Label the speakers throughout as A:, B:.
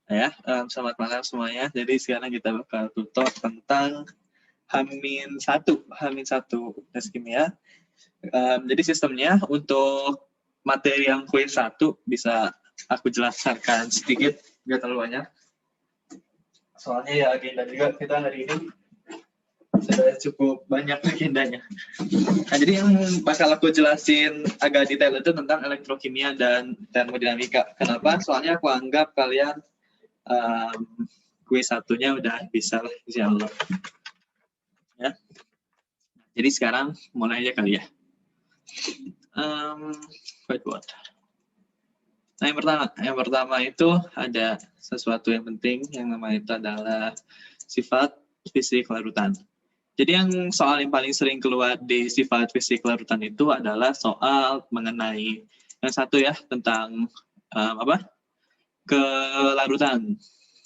A: Ya, selamat malam semuanya. Jadi sekarang kita bakal tutor tentang Hamin satu tes kimia. Jadi sistemnya untuk materi yang kuis 1 bisa aku jelaskan sedikit, nggak terlalu banyak. Soalnya ya agenda juga kita hari ini sudah cukup banyak agendanya. Nah, jadi yang bakal aku jelasin agak detail itu tentang elektrokimia dan termodinamika. Kenapa? Soalnya aku anggap kalian kuis satunya udah bisa lah, insya Allah. Ya. Jadi sekarang mulai aja kali ya. Whiteboard. Nah, yang pertama itu ada sesuatu yang penting yang namanya itu adalah sifat fisik larutan. Jadi yang soal yang paling sering keluar di sifat fisik larutan itu adalah soal mengenai yang satu ya tentang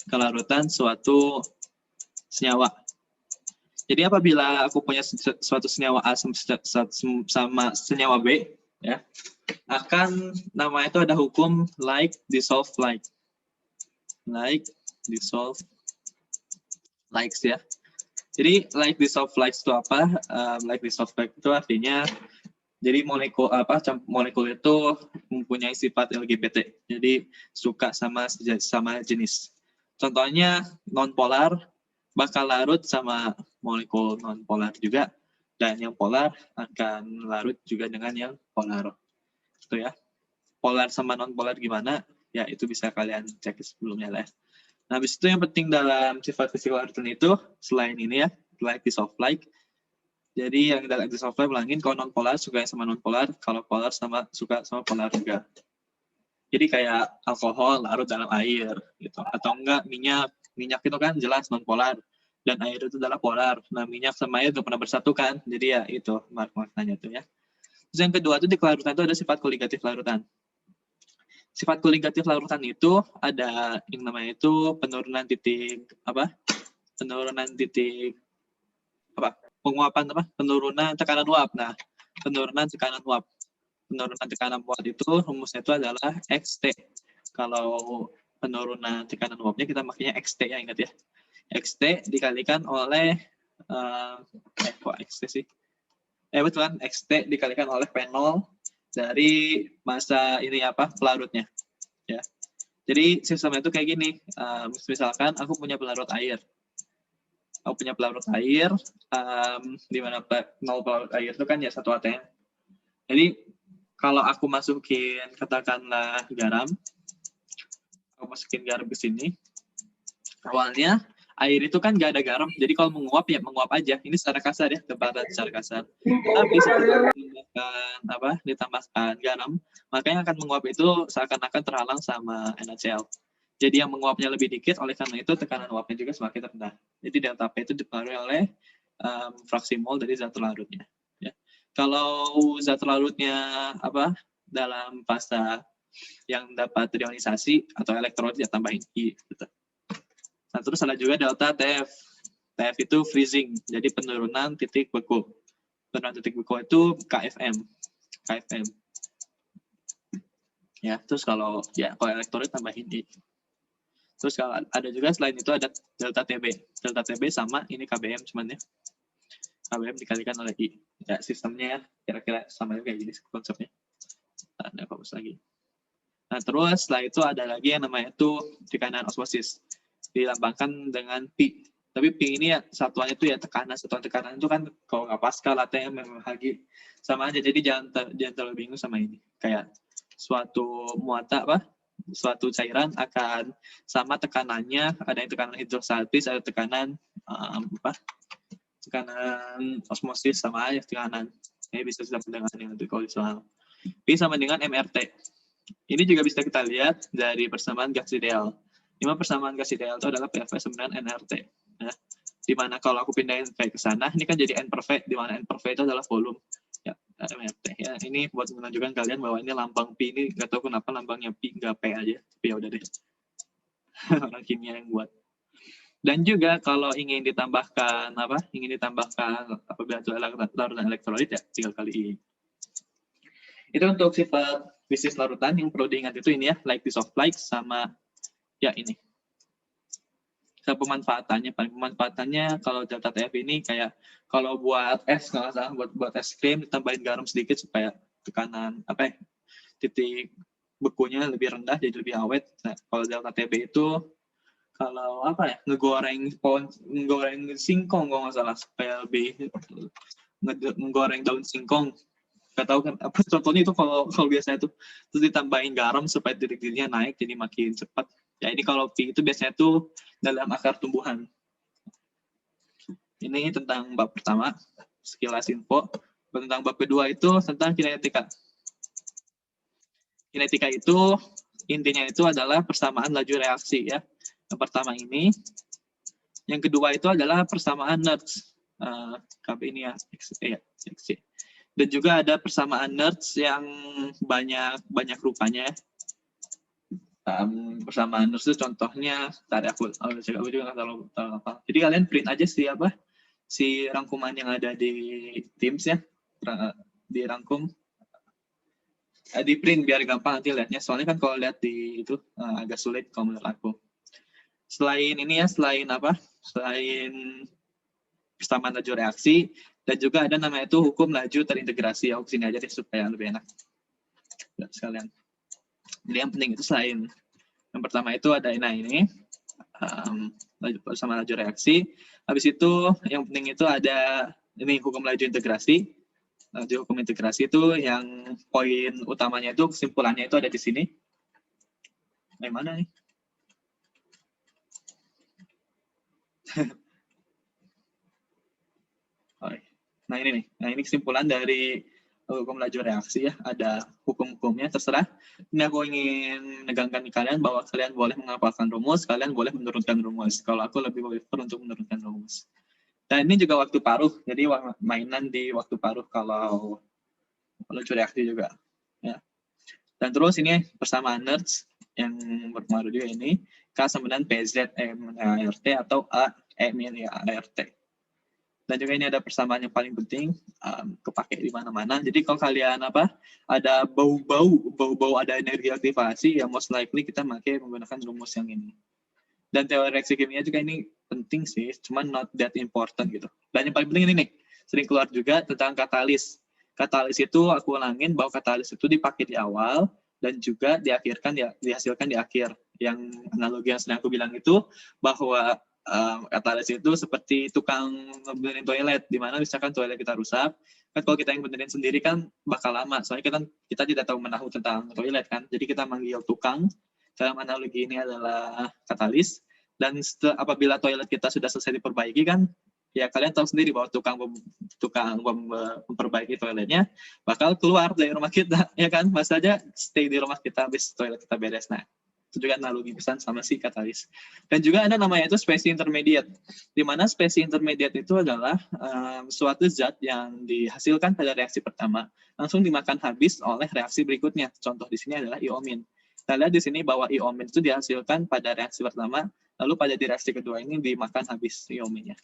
A: kelarutan suatu senyawa. Jadi apabila aku punya suatu senyawa A sama senyawa B, ya, akan nama itu ada hukum like dissolve like. Like dissolve likes ya. Jadi like dissolve likes itu apa? Like dissolve like itu artinya jadi molekul itu mempunyai sifat LGBT. Jadi suka sama jenis. Contohnya nonpolar bakal larut sama molekul nonpolar juga, dan yang polar akan larut juga dengan yang polar. Itu ya. Polar sama nonpolar gimana? Ya itu bisa kalian cek sebelumnya lah. Nah, habis itu yang penting dalam sifat fisik larutan itu selain ini ya, like dissolve like. Jadi yang dalam dissolve like bilangin kalau nonpolar suka sama nonpolar, kalau polar suka sama polar juga. Jadi kayak alkohol larut dalam air gitu, atau enggak minyak itu kan jelas nonpolar dan air itu adalah polar. Nah, minyak sama air nggak pernah bersatu kan, jadi ya itu maknanya tuh ya. Terus yang kedua itu di kelarutan itu ada sifat koligatif larutan. Sifat koligatif larutan itu ada yang namanya itu penurunan titik penurunan tekanan uap. Nah, penurunan tekanan uap itu rumusnya itu adalah XT. Kalau penurunan tekanan uapnya kita makanya XT ya, ingat ya. XT dikalikan oleh XT sih? Betul, XT dikalikan oleh P0 dari masa pelarutnya. Ya. Jadi sistemnya itu kayak gini. Misalkan aku punya pelarut air. Di mana 0 pelarut air itu kan ya 1 atm. Jadi kalau aku masukin katakanlah garam, ke sini. Awalnya air itu kan nggak ada garam, jadi kalau menguap ya menguap aja. Ini secara kasar ya, gambaran secara kasar. Tapi setelah ditambahkan garam, makanya akan menguap itu seakan-akan terhalang sama NaCl. Jadi yang menguapnya lebih dikit, oleh karena itu tekanan uapnya juga semakin rendah. Jadi delta P itu dipengaruhi oleh fraksi mol dari zat larutnya. Ya. Kalau zat larutnya dalam fase yang dapat deionisasi atau elektrolit ya tambahin I. Gitu. Nah, terus ada juga delta TF. TF itu freezing, jadi penurunan titik beku. Penurunan titik beku itu KFM. Ya, terus kalau elektrolit tambahin I. Terus kalau ada juga selain itu ada delta TB. Delta TB sama ini KBM cuman ya. KBM dikalikan oleh I. Ya, sistemnya kira-kira sama kayak gini konsepnya. Ada fokus lagi. Nah, terus setelah itu ada lagi yang namanya itu tekanan osmosis. Dilambangkan dengan Pi. Tapi Pi ini ya satuannya itu ya satuan tekanan itu kan kalau nggak Pascal, ATM, mmHg sama aja. Jadi jangan terlalu bingung sama ini. Kayak suatu suatu cairan akan sama tekanannya, ada yang tekanan hidrostatis, ada tekanan tekanan osmosis sama aja tekanan. Ini bisa kita dengan yang kondisional. Pi sama dengan MRT. Ini juga bisa kita lihat dari persamaan gas ideal. Persamaan gas ideal itu adalah PV sembilan nRT. Nah, di mana kalau aku pindahin V ke sana, ini kan jadi N per V, di mana N per V itu adalah volume. Ya, MRT. Ya, ini buat menunjukkan kalian bahwa ini lambang Pi ini nggak tahu kenapa lambangnya Pi nggak P aja. Tapi ya udah deh. Orang kimia yang buat. Dan juga kalau ingin ditambahkan apabila itu larutan elektrolit ya tinggal kali I. Itu untuk sifat fisik larutan yang perlu diingat itu ini ya, like dissolve like sama ya ini. Pemanfaatannya kalau delta TF ini kayak kalau buat es nggak salah, buat es krim ditambahin garam sedikit supaya tekanan titik bekunya lebih rendah jadi lebih awet. Nah, kalau delta TB itu kalau ngegoreng singkong kalau nggak salah supaya lebih menggoreng daun singkong. Nggak tahu kan apa contohnya itu kalau biasanya itu terus ditambahin garam supaya titik-titiknya naik jadi makin cepat. Ya ini kalau P itu biasanya tuh dalam akar tumbuhan. Ini tentang bab pertama, sekilas info. Tentang bab kedua itu tentang kinetika. Kinetika itu intinya itu adalah persamaan laju reaksi ya. Yang pertama ini. Yang kedua itu adalah persamaan Nernst. KB ini ya, XC. Dan juga ada persamaan Nernst yang banyak rupanya. Persamaan Nernst itu contohnya, aku juga nggak tahu apa. Jadi kalian print aja si rangkuman yang ada di Teams ya, dirangkum, di print biar gampang nanti lihatnya. Soalnya kan kalau lihat di itu agak sulit kalau menurut aku. Selain persamaan laju reaksi, dan juga ada namanya itu hukum laju terintegrasi. Aku sini aja deh supaya lebih enak. Ya, sekalian. Jadi yang penting itu selain yang pertama itu ada ini persamaan laju reaksi. Habis itu yang penting itu ada ini hukum laju integrasi. Di hukum integrasi itu yang poin utamanya itu kesimpulannya itu ada di sini. Mana nih? Nah ini nih, ini kesimpulan dari hukum laju reaksi ya, ada hukum-hukumnya, terserah. Ini aku ingin menegangkan kalian bahwa kalian boleh menghafalkan rumus, kalian boleh menurunkan rumus. Kalau aku lebih prefer untuk menurunkan rumus. Dan ini juga waktu paruh, jadi mainan di waktu paruh kalau laju reaksi juga. Ya. Dan terus ini persamaan Nernst yang berpengaruh juga ini, K sama dengan PZ MART atau A MART. Dan juga ini ada persamaan yang paling penting, kepake di mana-mana. Jadi kalau kalian ada bau-bau ada energi aktivasi, ya most likely kita menggunakan rumus yang ini. Dan teori reaksi kimia juga ini penting sih, cuman not that important gitu. Dan yang paling penting ini nih, sering keluar juga tentang katalis. Katalis itu aku ulangin bahwa katalis itu dipakai di awal dan juga dihasilkan di akhir. Yang analogi yang sedang aku bilang itu bahwa katalis itu seperti tukang benerin toilet, di mana misalkan toilet kita rusak, kan kalau kita yang benerin sendiri kan bakal lama, soalnya kita tidak tahu menahu tentang toilet kan, jadi kita manggil tukang. Dalam analogi ini adalah katalis, dan apabila toilet kita sudah selesai diperbaiki kan, ya kalian tahu sendiri bahwa tukang memperbaiki toiletnya bakal keluar dari rumah kita, ya kan, mas aja stay di rumah kita habis toilet kita beres. Nah, itu juga analogi pesan sama si katalis. Dan juga ada namanya itu spesies intermediate, di mana spesies intermediate itu adalah suatu zat yang dihasilkan pada reaksi pertama langsung dimakan habis oleh reaksi berikutnya. Contoh di sini adalah iomin. Kita lihat di sini bahwa iomin itu dihasilkan pada reaksi pertama, lalu pada di reaksi kedua ini dimakan habis iominnya.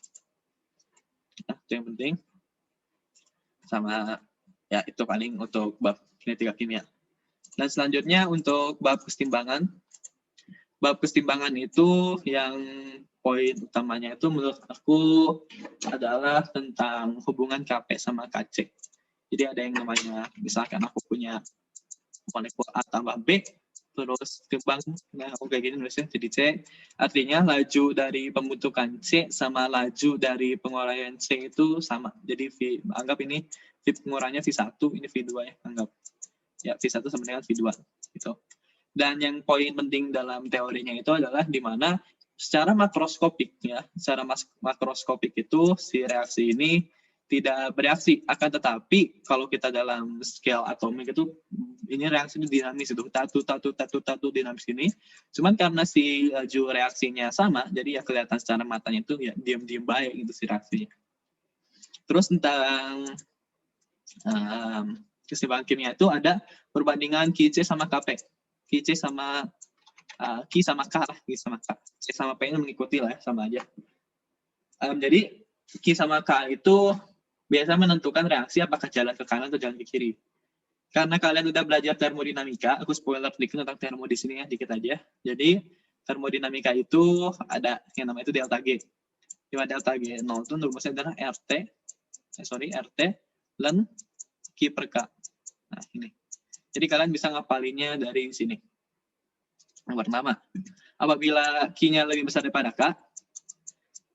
A: Nah, itu yang penting. Sama ya itu paling untuk bab kinetika kimia. Dan selanjutnya untuk bab kesetimbangan. Bab kesetimbangan itu yang poin utamanya itu menurut aku adalah tentang hubungan Kp sama Kc. Jadi ada yang namanya, misalkan aku punya molekul A tambah B, terus timbang, nah aku kayak gini nulisnya jadi C, artinya laju dari pembentukan C sama laju dari penguraian C itu sama. Jadi anggap ini V penguraiannya V1, ini V2 ya, anggap. Ya, V1 sama dengan V2 gitu. Dan yang poin penting dalam teorinya itu adalah di mana secara makroskopik ya, secara makroskopik itu si reaksi ini tidak bereaksi, akan tetapi kalau kita dalam scale atomik itu ini reaksi itu dinamis itu tatu dinamis ini. Cuman karena si laju reaksinya sama, jadi ya kelihatan secara matanya itu ya diam-diam baik itu si reaksinya. Terus tentang keseimbangan kimia itu ada perbandingan QC sama Kp. QC sama Q sama K lah, Q sama K. C sama P ini mengikuti lah ya, sama aja. Jadi Q sama K itu biasa menentukan reaksi apakah jalan ke kanan atau jalan ke kiri. Karena kalian udah belajar termodinamika, aku spoiler dikit tentang termo di sini ya, dikit aja. Jadi termodinamika itu ada yang namanya itu delta G. Di mana delta G 0 itu rumusnya adalah RT ln Q per K. Nah, ini. Jadi kalian bisa ngapalinnya dari sini. Yang pertama, apabila Q-nya lebih besar daripada K,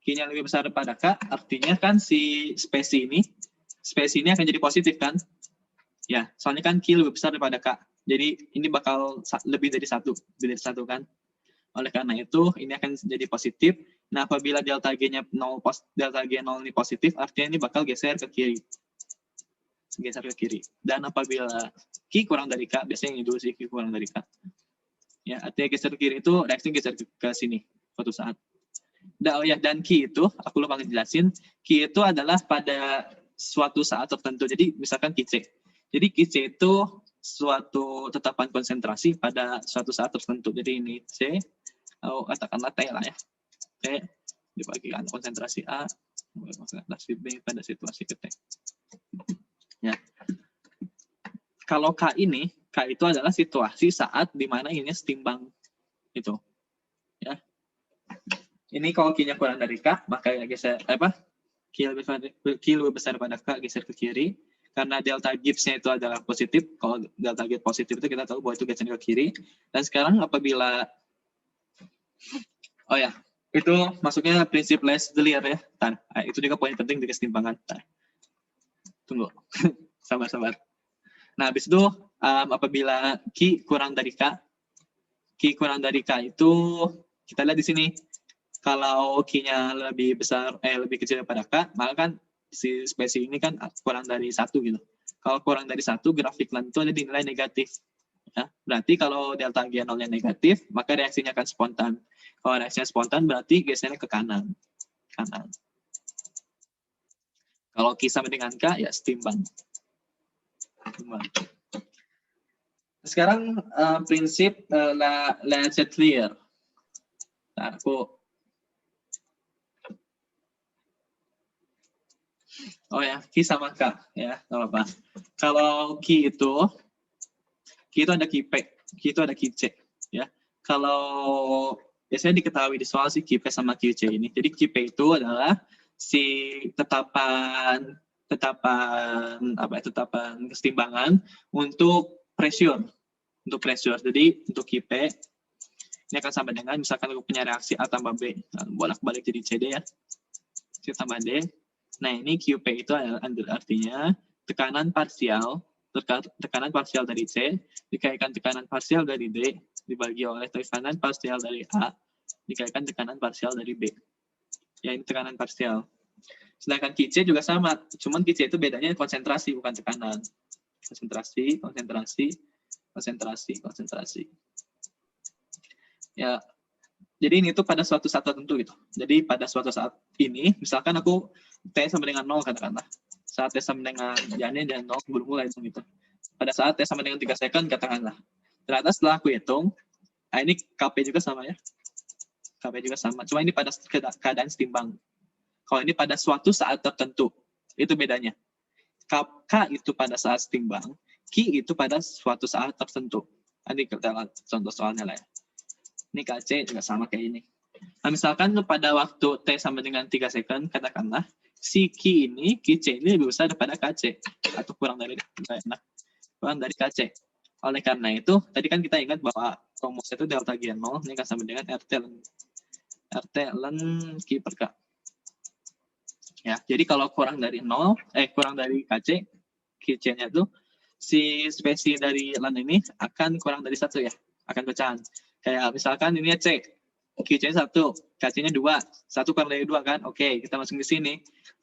A: Q-nya lebih besar daripada K, artinya kan si spesi ini akan jadi positif kan? Ya, soalnya kan Q lebih besar daripada K. Jadi ini bakal lebih dari satu kan? Oleh karena itu, ini akan jadi positif. Nah, apabila delta G-nya 0, delta G 0 ini positif, artinya ini bakal geser ke kiri. Dan apabila Q kurang dari K, biasanya ini dulu sih Q kurang dari K. Ya, artinya geser ke kiri itu reaksi geser ke sini suatu saat. Dan Q itu, aku lupa ngejelasin, Q itu adalah pada suatu saat tertentu. Jadi misalkan QC. Jadi QC itu suatu tetapan konsentrasi pada suatu saat tertentu. Jadi ini C, katakanlah T lah ya. T dibagikan konsentrasi A, konsentrasi B pada situasi ke T. Ya. Kalau K itu adalah situasi saat di mana ini setimbang. Itu. Ya. Ini kalau Q-nya kurang dari K, maka geser Q lebih besar pada K, geser ke kiri. Karena delta Gibbs-nya itu adalah positif. Kalau delta Gibbs positif itu kita tahu bahwa itu geser ke kiri. Dan sekarang apabila itu masuknya prinsip Lesch-Delier ya. Itu juga poin penting di kesetimbangan. Tunggu. Sabar. Nah, habis itu apabila Q kurang dari K itu kita lihat di sini. Kalau Q-nya lebih besar, lebih kecil daripada K, maka kan si spesi ini kan kurang dari 1 gitu. Kalau kurang dari 1, grafik ln itu ada di nilai negatif. Ya, berarti kalau delta G 0-nya negatif, maka reaksinya akan spontan. Kalau reaksinya spontan, berarti gesernya ke kanan. Kalau Q sama dengan K, ya setimbang. Sekarang prinsip Lesch-Delier. Nah, Q sama K ya, nggak apa-apa. Kalau Q itu ada QP, Q itu ada QC ya. Kalau biasanya diketahui di soal si QP sama QC ini. Jadi QP itu adalah si tetapan kesetimbangan untuk pressure. Jadi untuk QP ini akan sama dengan misalkan aku punya reaksi A tambah B, bolak-balik jadi CD ya. C tambah D. Nah, ini QP itu artinya tekanan parsial dari C dikalikan tekanan parsial dari D dibagi oleh tekanan parsial dari A dikalikan tekanan parsial dari B. Ya, ini tekanan parsial. Sedangkan QC juga sama, cuman QC itu bedanya konsentrasi bukan tekanan. Konsentrasi. Ya, jadi ini tuh pada suatu saat tertentu gitu. Jadi pada suatu saat ini, misalkan aku T sama dengan 0 katakanlah. Saat T sama dengan jannya dan 0 sebelum mulai gitu. Pada saat T sama dengan 3 second katakanlah. Ternyata setelah aku hitung, ini KP juga sama ya. KP juga sama. Cuma ini pada keadaan setimbang. Kalau ini pada suatu saat tertentu, itu bedanya. K itu pada saat setimbang, Q itu pada suatu saat tertentu. Ini kita lihat contoh soalnya lah ya. Ini KC juga sama kayak ini. Nah, misalkan pada waktu T sama dengan 3 second, katakanlah, si QC ini lebih besar daripada KC. Atau kurang dari KC. Oleh karena itu, tadi kan kita ingat bahwa rumusnya itu delta G0, ini akan sama dengan RT ln Q per K. Ya, jadi kalau kurang dari KC, QC-nya itu, si spesi dari ln ini akan kurang dari 1 ya, akan pecahan. Kayak misalkan ini C, QC-nya 1, KC-nya 2, 1 kurang dari 2 kan? Oke, kita masuk di sini.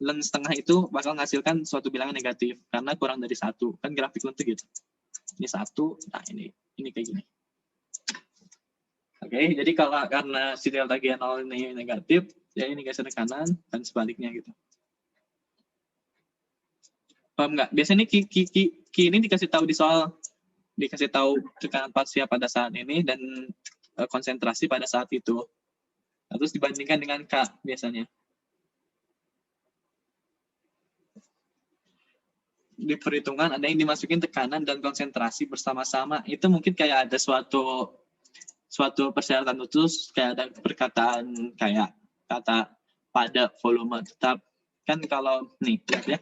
A: Ln setengah itu bakal menghasilkan suatu bilangan negatif, karena kurang dari 1. Kan grafik ln itu gitu. Ini 1, nah ini kayak gini. Oke, jadi karena si delta G0 ini negatif, ya ini geser ke kanan, dan sebaliknya gitu. Paham nggak? Biasanya Q ini dikasih tahu di soal, dikasih tahu tekanan parsial pada saat ini, dan konsentrasi pada saat itu. Terus dibandingkan dengan K biasanya. Di perhitungan ada yang dimasukin tekanan dan konsentrasi bersama-sama. Itu mungkin kayak ada suatu suatu persyaratan khusus kayak ada perkataan kayak kata pada volume tetap. Kan kalau nih lihat ya,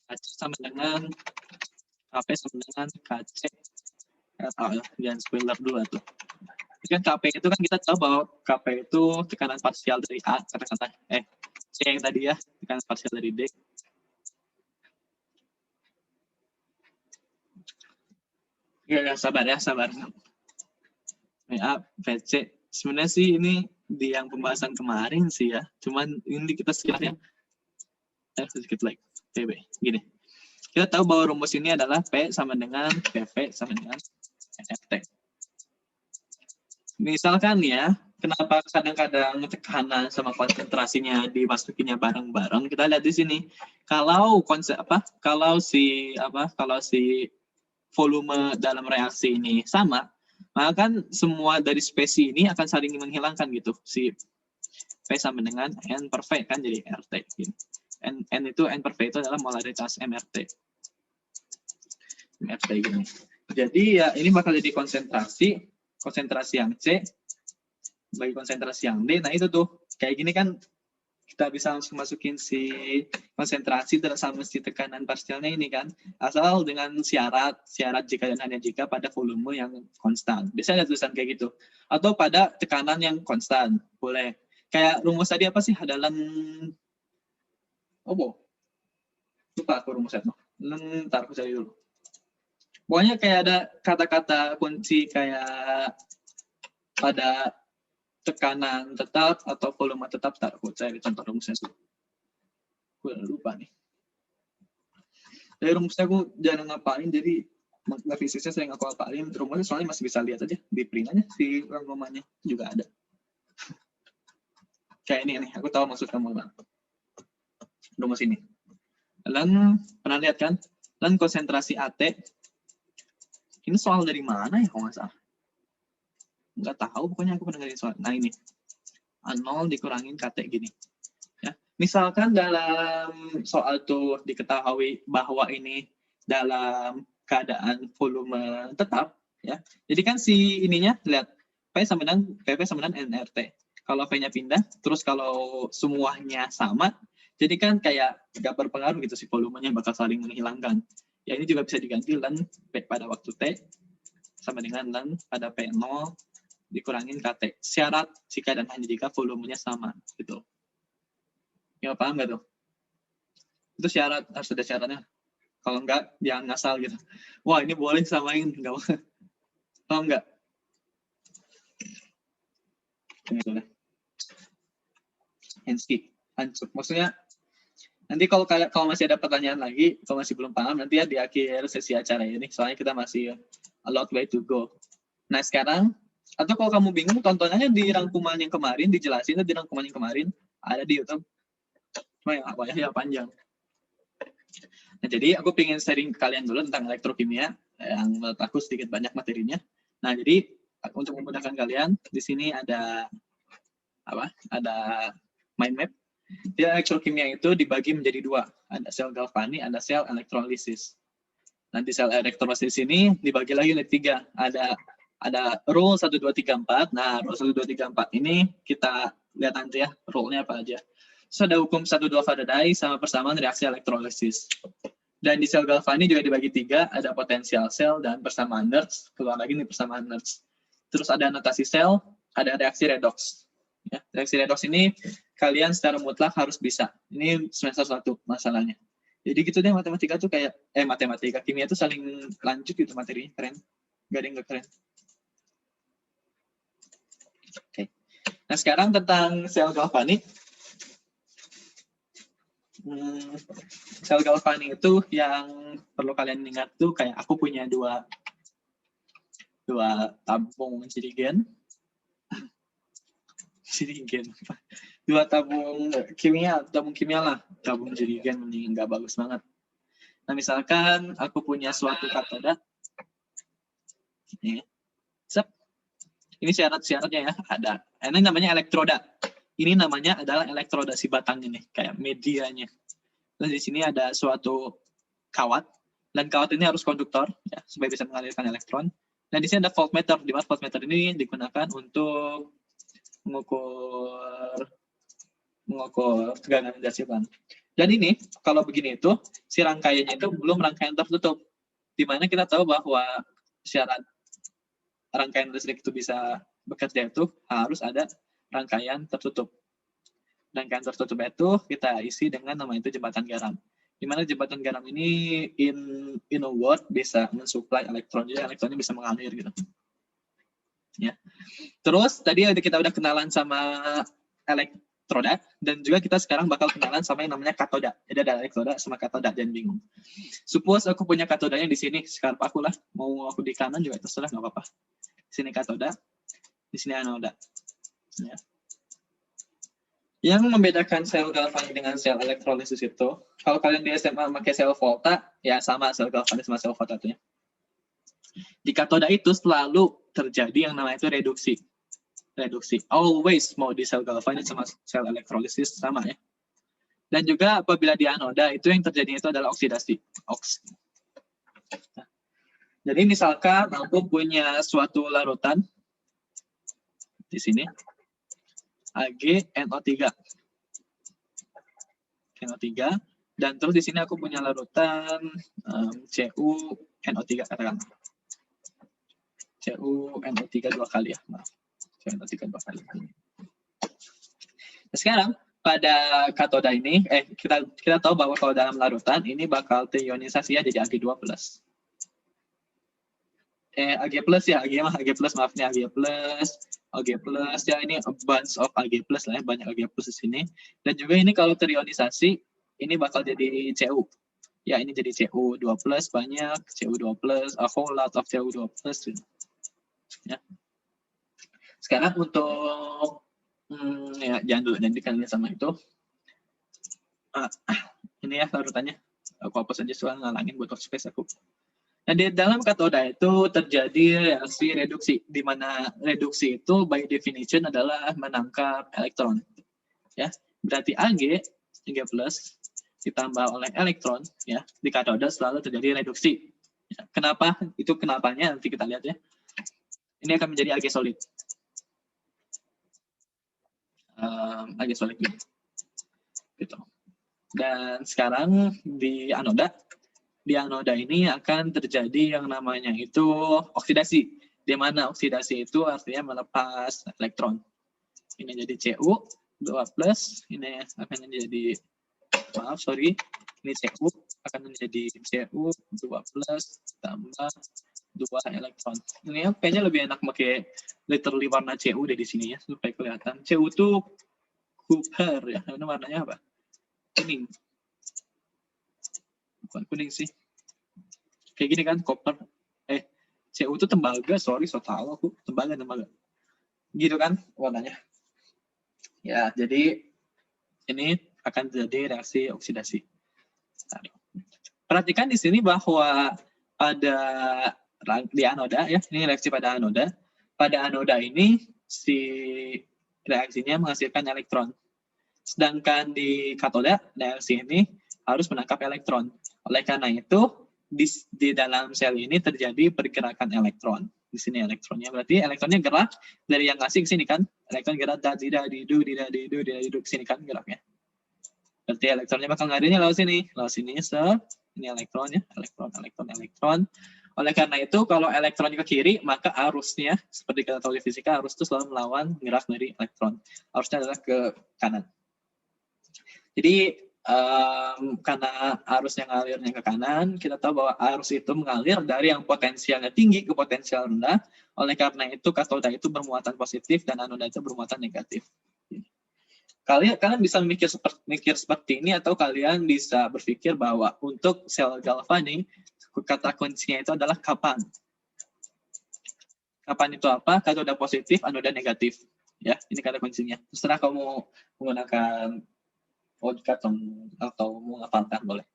A: KC sama dengan KP sama dengan KC. Jangan spoiler dulu tuh. Kan KP itu kan kita tahu bahwa KP itu tekanan parsial dari A, kata-kata C yang tadi ya, tekanan parsial dari D. Ya, sabar ya, sabar. A, VC. Sebenarnya sih ini di yang pembahasan kemarin sih ya. Cuman ini kita sekiranya sedikit like PB. Gini. Kita tahu bahwa rumus ini adalah P sama dengan PV sama dengan RT. Misalkan ya, kenapa kadang-kadang tekanan sama konsentrasinya dimasukinnya bareng-bareng? Kita lihat di sini. Kalau si volume dalam reaksi ini sama, maka kan semua dari spesi ini akan saling menghilangkan gitu. Si P sama dengan N per V kan jadi RT. Gitu. N per V itu adalah molaritas MRT. MRT gini. Jadi ya ini bakal jadi konsentrasi yang C bagi konsentrasi yang D. Nah itu tuh kayak gini kan kita bisa langsung masukin si konsentrasi sama si tekanan parsialnya ini kan, asal dengan syarat jika dan hanya jika pada volume yang konstan. Biasanya ada tulisan kayak gitu. Atau pada tekanan yang konstan, boleh. Kayak rumus tadi apa sih? Adalah lupa aku rumusnya. Ntar aku cari dulu. Pokoknya kayak ada kata-kata kunci kayak pada tekanan tetap atau volume tetap. Ntar aku cari contoh rumusnya dulu. Gue udah lupa nih. Dari rumusnya aku jarang ngapalin, jadi fisiknya sering aku hafalin. Rumusnya soalnya masih bisa lihat aja di print aja, di rumahnya juga ada. Kayak ini nih, aku tahu maksud kamu bang. Rumus ini. Dan pernah lihat kan? Dan konsentrasi AT. Ini soal dari mana ya kalau nggak salah? Nggak tahu, pokoknya aku pernah dengerin soal. Nah ini. A0 dikurangin KT gini. Ya. Misalkan dalam soal tuh diketahui bahwa ini dalam keadaan volume tetap. Ya. Jadi kan si ininya, lihat. P sama dengan PP sama dengan NRT. Kalau P-nya pindah, terus kalau semuanya sama, jadi kan kayak nggak berpengaruh gitu si volumenya bakal saling menghilangkan. Ya ini juga bisa diganti ln P pada waktu T sama dengan ln pada P0 dikurangin KT. Syarat jika dan hanya jika volumenya sama gitu. Ya paham nggak tuh? Itu syarat, harus ada syaratnya. Kalau enggak, jangan ngasal gitu. Wah ini boleh samain, nggak mau. Paham nggak? Ini Hensky, hancur. Maksudnya nanti kalau masih ada pertanyaan lagi, kalau masih belum paham, nanti ya di akhir sesi acara ini, soalnya kita masih a lot way to go. Nah sekarang, atau kalau kamu bingung, tontonannya di rangkuman yang kemarin, dijelasin di rangkuman yang kemarin, ada di YouTube. Cuma yang apa ya panjang. Nah jadi aku pengen sharing ke kalian dulu tentang elektrokimia, yang menurut aku sedikit banyak materinya. Nah jadi untuk memudahkan kalian, di sini ada mind map. Di elektrokimia itu dibagi menjadi dua, ada sel galvani, ada sel elektrolisis. Nanti sel elektrolisis ini dibagi lagi menjadi tiga, ada rule 1, 2, 3, 4. Nah, rule 1, 2, 3, 4 ini kita lihat nanti ya, rule-nya apa aja. So, ada hukum 1, 2 Faraday sama persamaan reaksi elektrolisis. Dan di sel galvani juga dibagi tiga, ada potensial sel dan persamaan Nernst, keluar lagi nih persamaan Nernst. Terus ada notasi sel, ada reaksi redox. Ya, reaksi redox ini kalian secara mutlak harus bisa. Ini semester 1 masalahnya. Jadi gitu deh, matematika tuh kayak matematika kimia tuh saling lanjut gitu materinya, keren. Gak ada yang gak keren. Oke. Nah sekarang tentang sel galvani. Sel galvani itu yang perlu kalian ingat tuh kayak aku punya dua tabung jirigen. Dua tabung kimia lah, tabung jirigen mending nggak bagus banget. Nah misalkan aku punya suatu katoda, ini syarat-syaratnya ya ada. Ini namanya elektroda. Ini namanya adalah elektroda si batang ini, kayak medianya. Terus di sini ada suatu kawat, dan kawat ini harus konduktor ya, supaya bisa mengalirkan elektron. Dan di sini ada voltmeter, di mana voltmeter ini digunakan untuk mengukur tegangan dasipan. Dan ini kalau begini itu si rangkaiannya itu belum rangkaian tertutup, di mana kita tahu bahwa syarat rangkaian listrik itu bisa bekerja itu harus ada rangkaian tertutup. Rangkaian tertutup itu kita isi dengan nama itu jembatan garam. Di mana jembatan garam ini in a word bisa mensuplai elektron, jadi elektronnya bisa mengalir gitu. Ya. Terus tadi kita udah kenalan sama elektroda, dan juga kita sekarang bakal kenalan sama yang namanya katoda. Jadi ada elektroda sama katoda, jangan bingung. Suppose aku punya katodanya di sini, sekarang aku lah, mau aku di kanan juga terserah, nggak apa-apa. Di sini katoda, di sini anoda. Ya. Yang membedakan sel galvanik dengan sel elektrolisis itu, kalau kalian di SMA pakai sel volta, ya sama sel galvanik sama sel volta itu ya. Di katoda itu selalu terjadi yang namanya itu reduksi. Always mau di sel galvanik sama sel elektrolisis sama ya. Dan juga apabila di anoda itu yang terjadi itu adalah oksidasi. Nah, jadi misalkan aku punya suatu larutan di sini. AgNO3. Dan terus di sini aku punya larutan CuNO3 katakan. CuNO3 dua kali ya, maaf. CuNO3 dua kali. Nah, sekarang pada katoda ini kita tahu bahwa kalau dalam larutan ini bakal terionisasi ya jadi Ag2+. Ag+ ya, Ag plus maafnya Ag+. Ya ini a bunch of Ag+ lah ya, banyak Ag+ di sini. Dan juga ini kalau terionisasi ini bakal jadi Cu. Ya ini jadi Cu2+, banyak Cu2+, a whole lot of Cu2+. Ya. Sekarang untuk ya jangan dulu, nanti kalian sama itu. Ini ya larutannya. Aku hapus aja soal ngalangin buat workspace aku. Nah, di dalam katoda itu terjadi reaksi reduksi, di mana reduksi itu by definition adalah menangkap elektron. Ya, berarti Ag plus ditambah oleh elektron, ya, di katoda selalu terjadi reduksi. Ya, kenapa? Itu kenapanya nanti kita lihat ya. Ini akan menjadi Ag solid. Ag solid gitu. Dan sekarang di anoda ini akan terjadi yang namanya itu oksidasi, di mana oksidasi itu artinya melepas elektron. Ini jadi Cu2+, ini akan menjadi, ini Cu akan menjadi Cu2+ tambah 2 elektron. Ini kayaknya lebih enak pakai literally warna Cu deh di sini ya, supaya kelihatan. Cu itu copper ya, ini warnanya apa? Kuning. Bukan kuning sih. Kayak gini kan, copper. Cu itu tembaga, so tahu aku. Tembaga. Gitu kan warnanya. Ya, jadi ini akan terjadi reaksi oksidasi. Perhatikan di sini bahwa pada di anoda ya, ini reaksi pada anoda. Pada anoda ini si reaksinya menghasilkan elektron. Sedangkan di katoda reaksi ini harus menangkap elektron. Oleh karena itu di dalam sel ini terjadi pergerakan elektron. Di sini elektronnya, berarti elektronnya gerak dari yang ngasih ke sini kan. Elektron gerak dari didu ke sini kan geraknya. Berarti elektronnya bakal ngarirnya lewat sini. Ini elektronnya, elektron. Oleh karena itu kalau elektron ke kiri, maka arusnya seperti kita tahu di fisika, arus itu selalu melawan gerak dari elektron. Arusnya adalah ke kanan. Jadi karena arus yang ngalirnya ke kanan, kita tahu bahwa arus itu mengalir dari yang potensialnya tinggi ke potensial rendah. Oleh karena itu katoda itu bermuatan positif dan anoda itu bermuatan negatif. Kalian bisa mikir seperti ini, atau kalian bisa berpikir bahwa untuk sel galvanik kata kuncinya itu adalah kapan. Kapan itu apa? Katoda positif, anoda negatif. Ya, ini kata kuncinya. Terserah kamu menggunakan podcast atau menghafalkan boleh.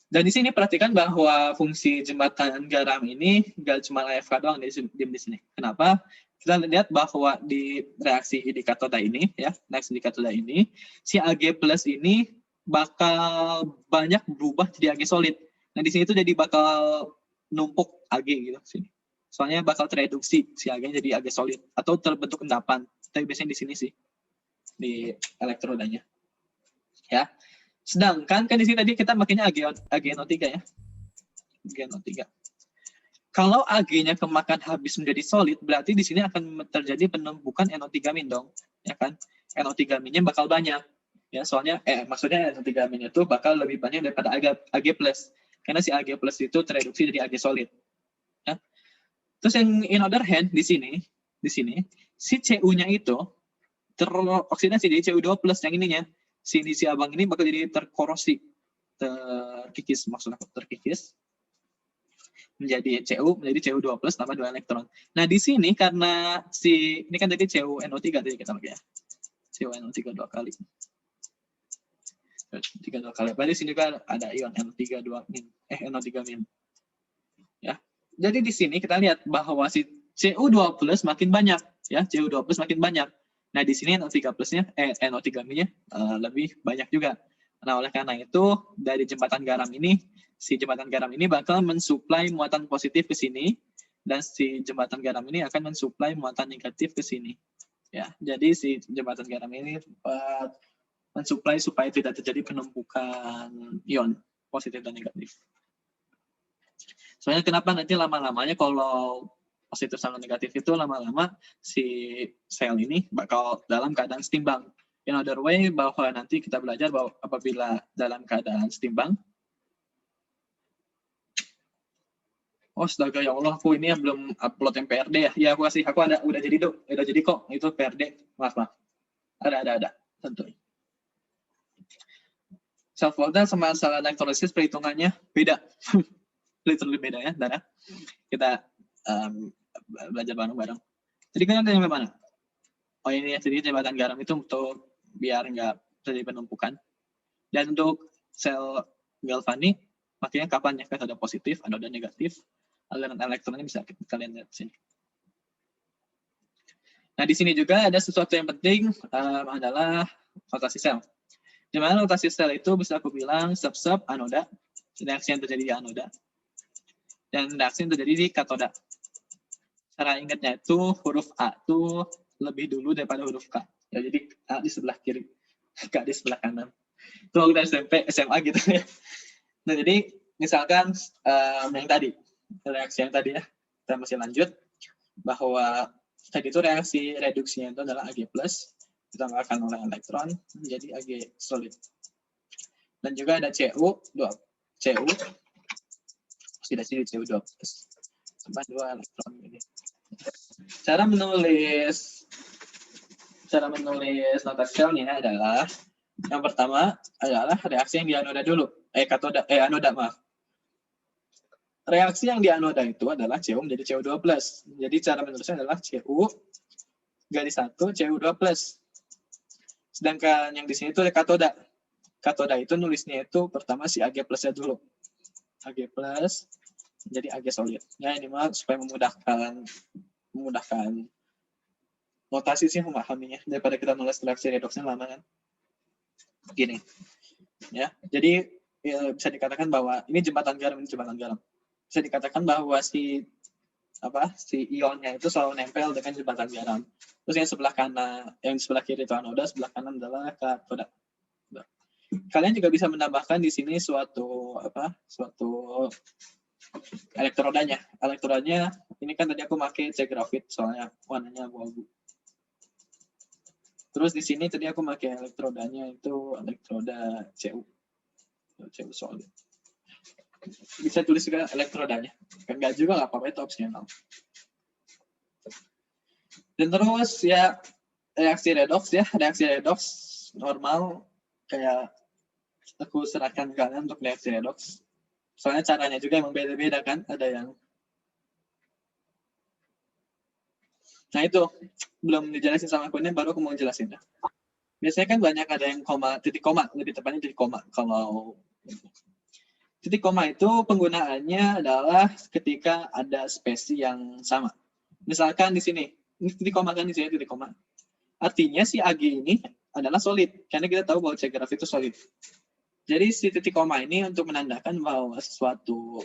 A: Dan di sini perhatikan bahwa fungsi jembatan garam ini nggak cuma AFK doang di sini. Kenapa? Kita lihat bahwa di reaksi di katoda ini, ya, reaksi di katoda ini, si Ag+ ini bakal banyak berubah jadi Ag solid. Nah di sini itu jadi bakal numpuk Ag gitu sini. Soalnya bakal tereduksi si Ag-nya jadi Ag solid atau terbentuk endapan. Tapi biasanya di sini sih di elektrodanya. Ya. Sedangkan kan di sini tadi kita makanya AgNO3 ya. AgNO3. Kalau Ag-nya kemakan habis menjadi solid, berarti di sini akan terjadi penumpukan NO3- dong, ya kan? NO3- bakal banyak. Ya, soalnya maksudnya NO3- itu bakal lebih banyak daripada Ag+. Karena si Ag+ itu tereduksi jadi Ag solid. Ya. Terus yang in other hand di sini si Cu-nya itu teroksidasi jadi Cu2+ yang ininya. Si abang ini bakal jadi terkorosi, terkikis, maksudnya terkikis menjadi Cu2+ tambah 2 elektron. Nah, di sini karena ini kan tadi CuNO3 tadi kita pakai ya. CuNO3 2 kali. 3 kali. Berarti sini juga ada ion NO3 NO3-. Ya. Jadi di sini kita lihat bahwa si Cu2+ makin banyak ya, Cu2+ makin banyak. Nah, di sini NO3+-nya NO3-nya lebih banyak juga. Nah, oleh karena itu dari jembatan garam ini, si jembatan garam ini bakal mensuplai muatan positif ke sini dan si jembatan garam ini akan mensuplai muatan negatif ke sini. Ya, jadi si jembatan garam ini mensuplai supaya tidak terjadi penumpukan ion positif dan negatif. Soalnya kenapa nanti lama-lamanya kalau positif sama negatif itu lama-lama si sel ini bakal dalam keadaan setimbang. In other way, bahwa nanti kita belajar bahwa apabila dalam keadaan setimbang, oh astaga ya Allah, aku ini belum upload yang PRD ya. Ya aku udah jadi kok itu PRD. Maaf. Ada tentu. Self water sama salah elektrolisis perhitungannya beda. Literally beda ya, Dara. Kita belajar bareng-bareng. Jadi kan ada yang mana? Oh ini ya, jadi jembatan garam itu untuk biar nggak terjadi penumpukan. Dan untuk sel galvanik, makanya kapan ya ada positif, ada negatif, aliran elektronnya bisa kalian lihat sini. Nah di sini juga ada sesuatu yang penting adalah rotasi sel. Di mana rotasi sel itu bisa aku bilang sub anoda, reaksi yang terjadi di anoda, dan reaksi yang terjadi di katoda. Cara ingatnya itu huruf A itu lebih dulu daripada huruf K. Ya, jadi A di sebelah kiri, K di sebelah kanan. Itu waktu SMP, SMA gitu ya. Nah, jadi misalkan yang tadi, reaksi yang tadi ya, kita masih lanjut, bahwa tadi itu reaksi reduksinya itu adalah Ag+, ditambahkan oleh elektron, menjadi Ag solid. Dan juga ada Cu, oksidasi di Cu2+, tambah 2 elektron ini. Cara menulis notasi selnya adalah yang pertama adalah reaksi yang di anoda dulu. Anoda, maaf. Reaksi yang di anoda itu adalah Cu menjadi Cu2+. Jadi cara menulisnya adalah Cu garis 1 Cu2+. Sedangkan yang di sini itu ada katoda. Katoda itu nulisnya itu pertama si Ag+-nya dulu. Ag+ menjadi Ag solid. Ya ini mah supaya memudahkan notasi sih memahaminya daripada kita nulis reaksi redoksnya lama kan. Gini. Ya. Jadi ya, bisa dikatakan bahwa ini jembatan garam. Bisa dikatakan bahwa si ionnya itu selalu nempel dengan jembatan garam. Terus yang sebelah kiri itu anoda, sebelah kanan adalah katoda. Kalian juga bisa menambahkan di sini suatu elektrodanya. Elektrodanya ini kan tadi aku pakai C grafit soalnya warnanya abu-abu. Terus di sini tadi aku pakai elektrodanya itu elektroda Cu solid. Bisa tulis juga elektrodanya. Enggak juga nggak apa-apa, itu opsional. Dan terus ya reaksi redoks normal kayak aku serahkan kalian untuk reaksi redoks. Soalnya caranya juga emang beda-beda kan, ada yang nah itu belum dijelasin sama aku, ini baru aku mau jelasin ya. Biasanya kan banyak ada yang titik koma, lebih tepatnya titik koma. Kalau titik koma itu penggunaannya adalah ketika ada spesi yang sama. Misalkan di sini, ini titik koma kan, di sini titik koma. Artinya si Ag ini adalah solid, karena kita tahu bahwa C graf itu solid. Jadi si titik koma ini untuk menandakan bahwa suatu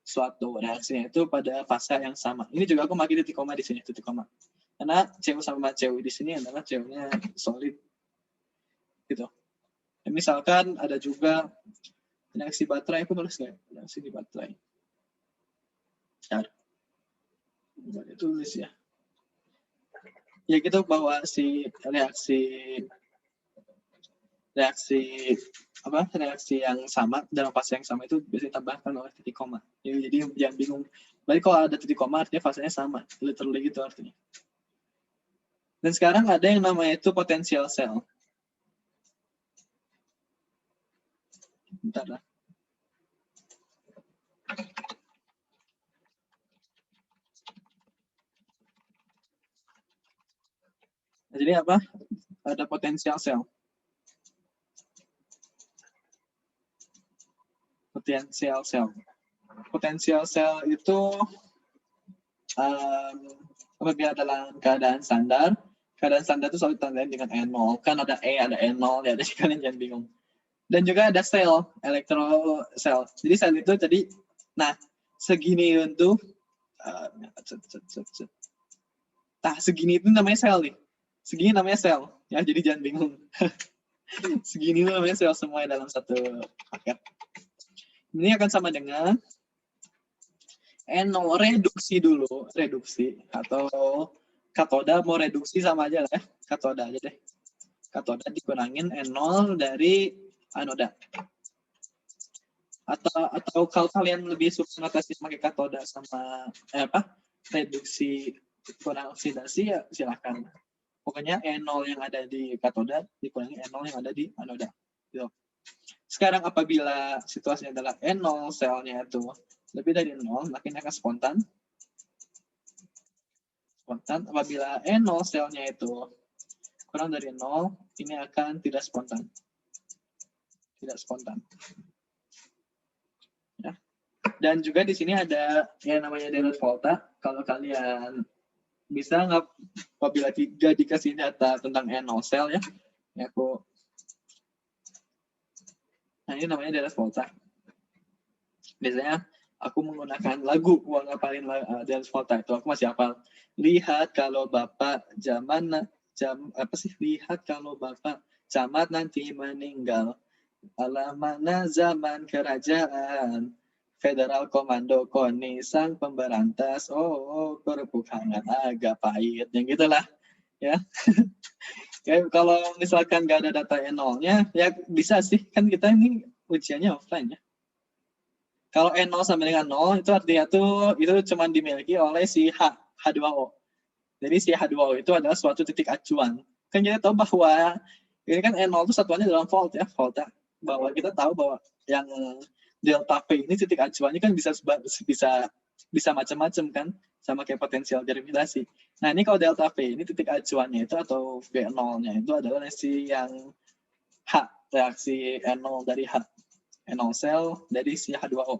A: suatu reaksinya itu pada fase yang sama. Ini juga aku pakai titik koma di sini, titik koma. Karena Cu sama Cu di sini adalah Cu-nya solid. Gitu. Dan misalkan ada juga reaksi baterai, aku tulis nggak? Reaksi di baterai. Bentar. Boleh tulis ya. Ya gitu bahwa si reaksi yang sama dalam fase yang sama itu biasanya tambahkan oleh titik koma. Jadi jangan bingung. Berarti kalau ada titik koma artinya fasenya sama, literally gitu artinya. Dan sekarang ada yang namanya itu potential cell. Bentar lah. Nah, jadi apa? Ada potential cell. Potential cell. Potential cell itu apabila dalam keadaan standar itu selalu ditandain dengan E0. Kan ada E, ada N0, ya, jadi kalian jangan bingung. Dan juga ada sel, elektrosel. Jadi sel itu tadi, nah segini itu, segini itu namanya sel nih. Segini namanya sel, ya, jadi jangan bingung. Segini itu namanya sel semuanya dalam satu paket. Ini akan sama dengan N0 reduksi dulu, reduksi atau katoda mau reduksi sama aja lah ya, katoda aja deh. Katoda dikurangin N0 dari anoda. Atau kalau kalian lebih suka notasi pakai katoda sama reduksi kurang oksidasi ya silakan. Pokoknya N0 yang ada di katoda dikurangi N0 yang ada di anoda. Gitu. Sekarang apabila situasinya adalah N0 selnya itu lebih dari 0, maka ini akan spontan. Spontan. Apabila N0 selnya itu kurang dari 0, ini akan tidak spontan. Tidak spontan. Ya. Dan juga di sini ada yang namanya Dennett volta. Kalau kalian bisa nggak, apabila tidak dikasih data tentang N0 sel ya, nah ini namanya Dennett volta. Biasanya aku menggunakan lagu uang ngapalin Dennett volta itu, aku masih hafal. Lihat kalau Bapak lihat kalau Bapak camat nanti meninggal. Alamana zaman kerajaan Federal Komando Koni sang pemberantas, kerupuk hangat agak pahit, yang gitulah ya. Kalau misalkan nggak ada data N0-nya, ya bisa sih, kan kita ini ujiannya offline ya. Kalau N0 sama dengan 0 itu artinya itu cuma dimiliki oleh si H2O. Jadi si H2O itu adalah suatu titik acuan. Kan kita tahu bahwa ini kan N0 itu satuannya dalam volt ya, volta. Bahwa kita tahu bahwa yang delta P ini titik acuannya kan bisa macam-macam kan, sama kayak potensial gravitasi. Nah ini kalau delta P ini titik acuannya itu atau V0-nya itu adalah si yang H, reaksi N0 dari H, N0 sel dari si H2O.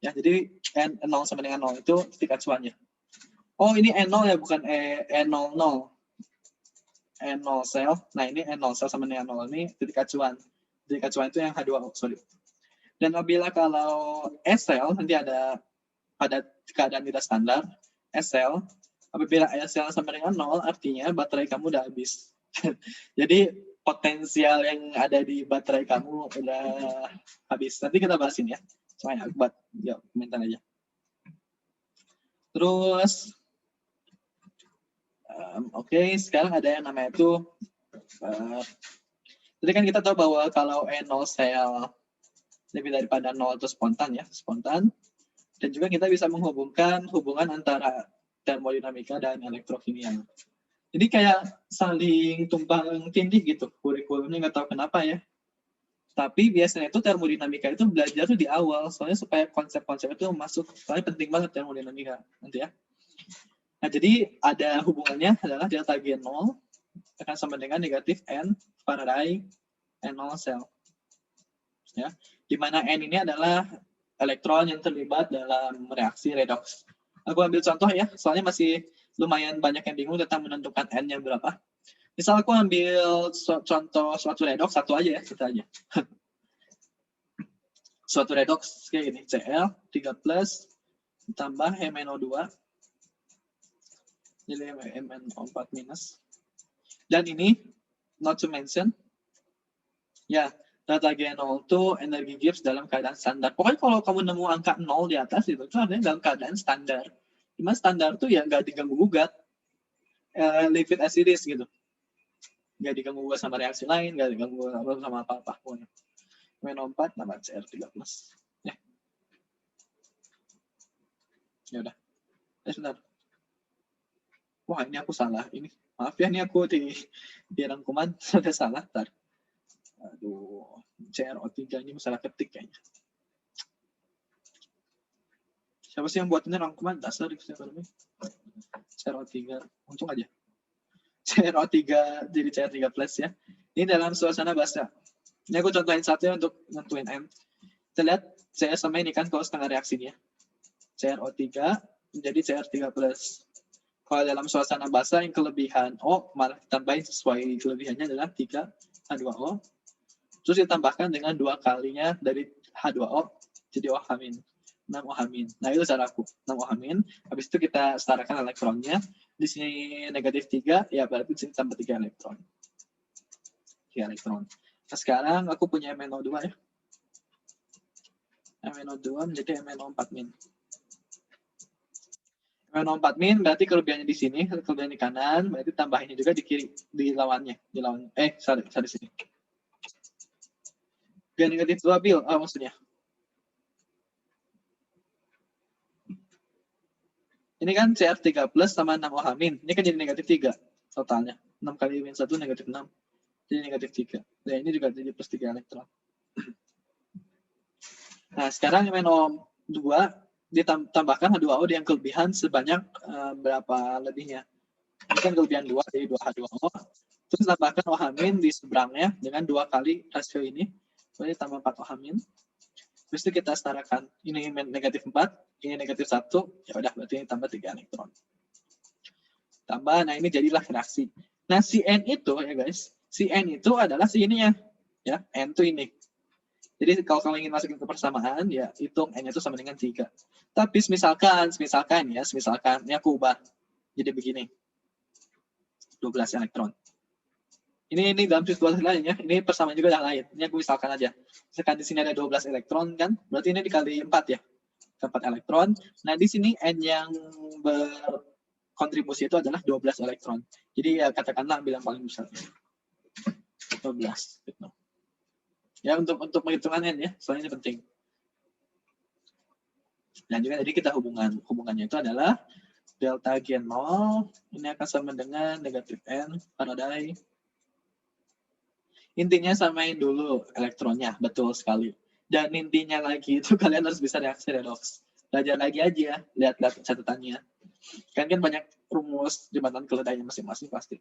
A: Ya, jadi N0 sama dengan 0 itu titik acuannya. Oh ini N0 ya, bukan N00. N0 sel, nah ini N0 sel sama dengan 0 ini titik acuan. Titik acuan itu yang H2O, sorry. Dan apabila kalau S-cell nanti ada pada keadaan tidak standar, S-cell, apabila S-cell sama dengan 0 artinya baterai kamu udah habis. Jadi potensial yang ada di baterai kamu udah habis. Nanti kita bahas ini ya. Soalnya buat ya komentar aja. Terus oke, sekarang ada yang namanya itu jadi kan kita tahu bahwa kalau N0 sel lebih daripada 0 itu spontan ya, spontan. Dan juga kita bisa menghubungkan hubungan antara termodinamika dan elektrokimia. Jadi kayak saling tumpang tindih gitu, kurikulumnya nggak tahu kenapa ya. Tapi biasanya itu termodinamika itu belajar tuh di awal, soalnya supaya konsep-konsep itu masuk, soalnya penting banget termodinamika nanti ya. Nah jadi ada hubungannya adalah delta G0 akan sama dengan negatif N Faraday N0 sel. Ya, di mana N ini adalah elektron yang terlibat dalam reaksi redox. Aku ambil contoh ya, soalnya masih lumayan banyak yang bingung tentang menentukan N-nya berapa. Misal aku ambil contoh suatu redox satu aja ya, kita aja. suatu redoks kayak gini, Cl3 plus ditambah MnO2 jadi MnO4 minus. Dan ini not to mention ya, delta G0 itu energi Gibbs dalam keadaan standar. Pokoknya kalau kamu nemu angka 0 di atas itu artinya dalam keadaan standar. Cuma standar tuh ya nggak diganggu gugat, leave it as it is gitu. Nggak diganggu gugat sama reaksi lain, nggak diganggu gugat sama apa-apa. MnO4 tambah Cr3 plus. Ya udah. Sebentar. Wah, ini aku salah. Ini maaf ya, ini aku di rangkuman sudah salah. Bentar. Aduh, CrO3 ini masalah ketik kayaknya. Siapa sih yang buat ini rangkuman? Dasar CrO3. Untung aja. CrO3 jadi CR3 plus ya. Ini dalam suasana basah. Ini aku contohin satu untuk nentuin M. Kita lihat CS sama ini kan kalau setengah reaksinya. CrO3 menjadi CR3 plus. Kalau dalam suasana basah yang kelebihan O malah ditambahin sesuai kelebihannya adalah 3H2O. Terus ditambahkan dengan 2 kalinya dari H2O jadi OH-, 6OH-. Nah itu cara aku, 6OH-. Habis itu kita setarakan elektronnya. Di sini negatif 3, ya berarti di sini tambah 3 elektron. 3 elektron. Nah sekarang aku punya MnO2 ya. MnO2 menjadi MnO4-. MnO4- berarti kelebihannya di sini, kelebihan di kanan, berarti tambahinnya juga di kiri, di lawannya, sorry sini. Biar negatif 2 bil, maksudnya. Ini kan CR3 plus sama 6OH-. Ini kan jadi negatif 3 totalnya. 6 kali min 1 negatif 6. Jadi negatif 3. Nah ini juga jadi plus 3 elektron. Nah sekarang MnO2 ditambahkan H2O yang kelebihan sebanyak berapa lebihnya. Ini kan kelebihan 2, jadi 2H2O. Terus tambahkan OH- di seberangnya dengan 2 kali rasio ini. Berarti tambah 4 OH-. Terus itu kita setarakan. Ini negatif 4, ini negatif 1. Ya udah, berarti ini tambah 3 elektron. Tambah, nah ini jadilah reaksi. Nah si N itu ya guys, si N itu adalah si ininya. Ya, N itu ini. Jadi kalau kamu ingin masukin ke persamaan, ya hitung N itu sama dengan 3. Tapi misalkan ini aku ubah jadi begini. 12 elektron. Ini dalam situasi lain ya, ini persamaan juga yang lain. Ini aku misalkan aja. Misalkan di sini ada 12 elektron kan, berarti ini dikali 4 ya. 4 elektron. Nah di sini N yang berkontribusi itu adalah 12 elektron. Jadi ya katakanlah ambil yang paling besar. 12. Gitu. Ya untuk perhitungan N ya, soalnya ini penting. Dan juga tadi kita hubungannya itu adalah delta G0 ini akan sama dengan negatif N Faraday. Intinya samain dulu elektronnya, betul sekali. Dan intinya lagi itu kalian harus bisa reaksi redoks. Belajar lagi aja, lihat catatannya. Kan banyak rumus jembatan keledainya masing-masing pasti.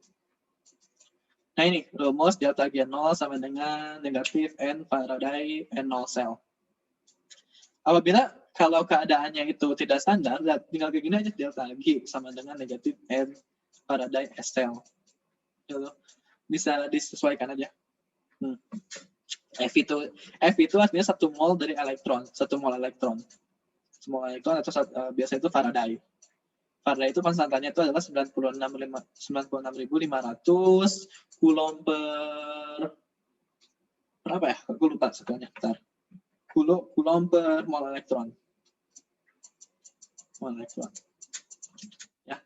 A: Nah ini, rumus delta G0 sama dengan negatif N Faraday N0 cell. Apabila kalau keadaannya itu tidak standar, tinggal kayak gini aja, delta G sama dengan negatif N Faraday S cell. Bisa disesuaikan aja. F itu artinya 1 mol dari elektron, 1 mol elektron. Semua elektron atau biasa itu Faraday. Faraday itu konstantannya itu adalah 96.500 coulomb per berapa ya? Aku lupa sebenarnya. Bentar. Coulomb per mol elektron. Mol elektron. Ya.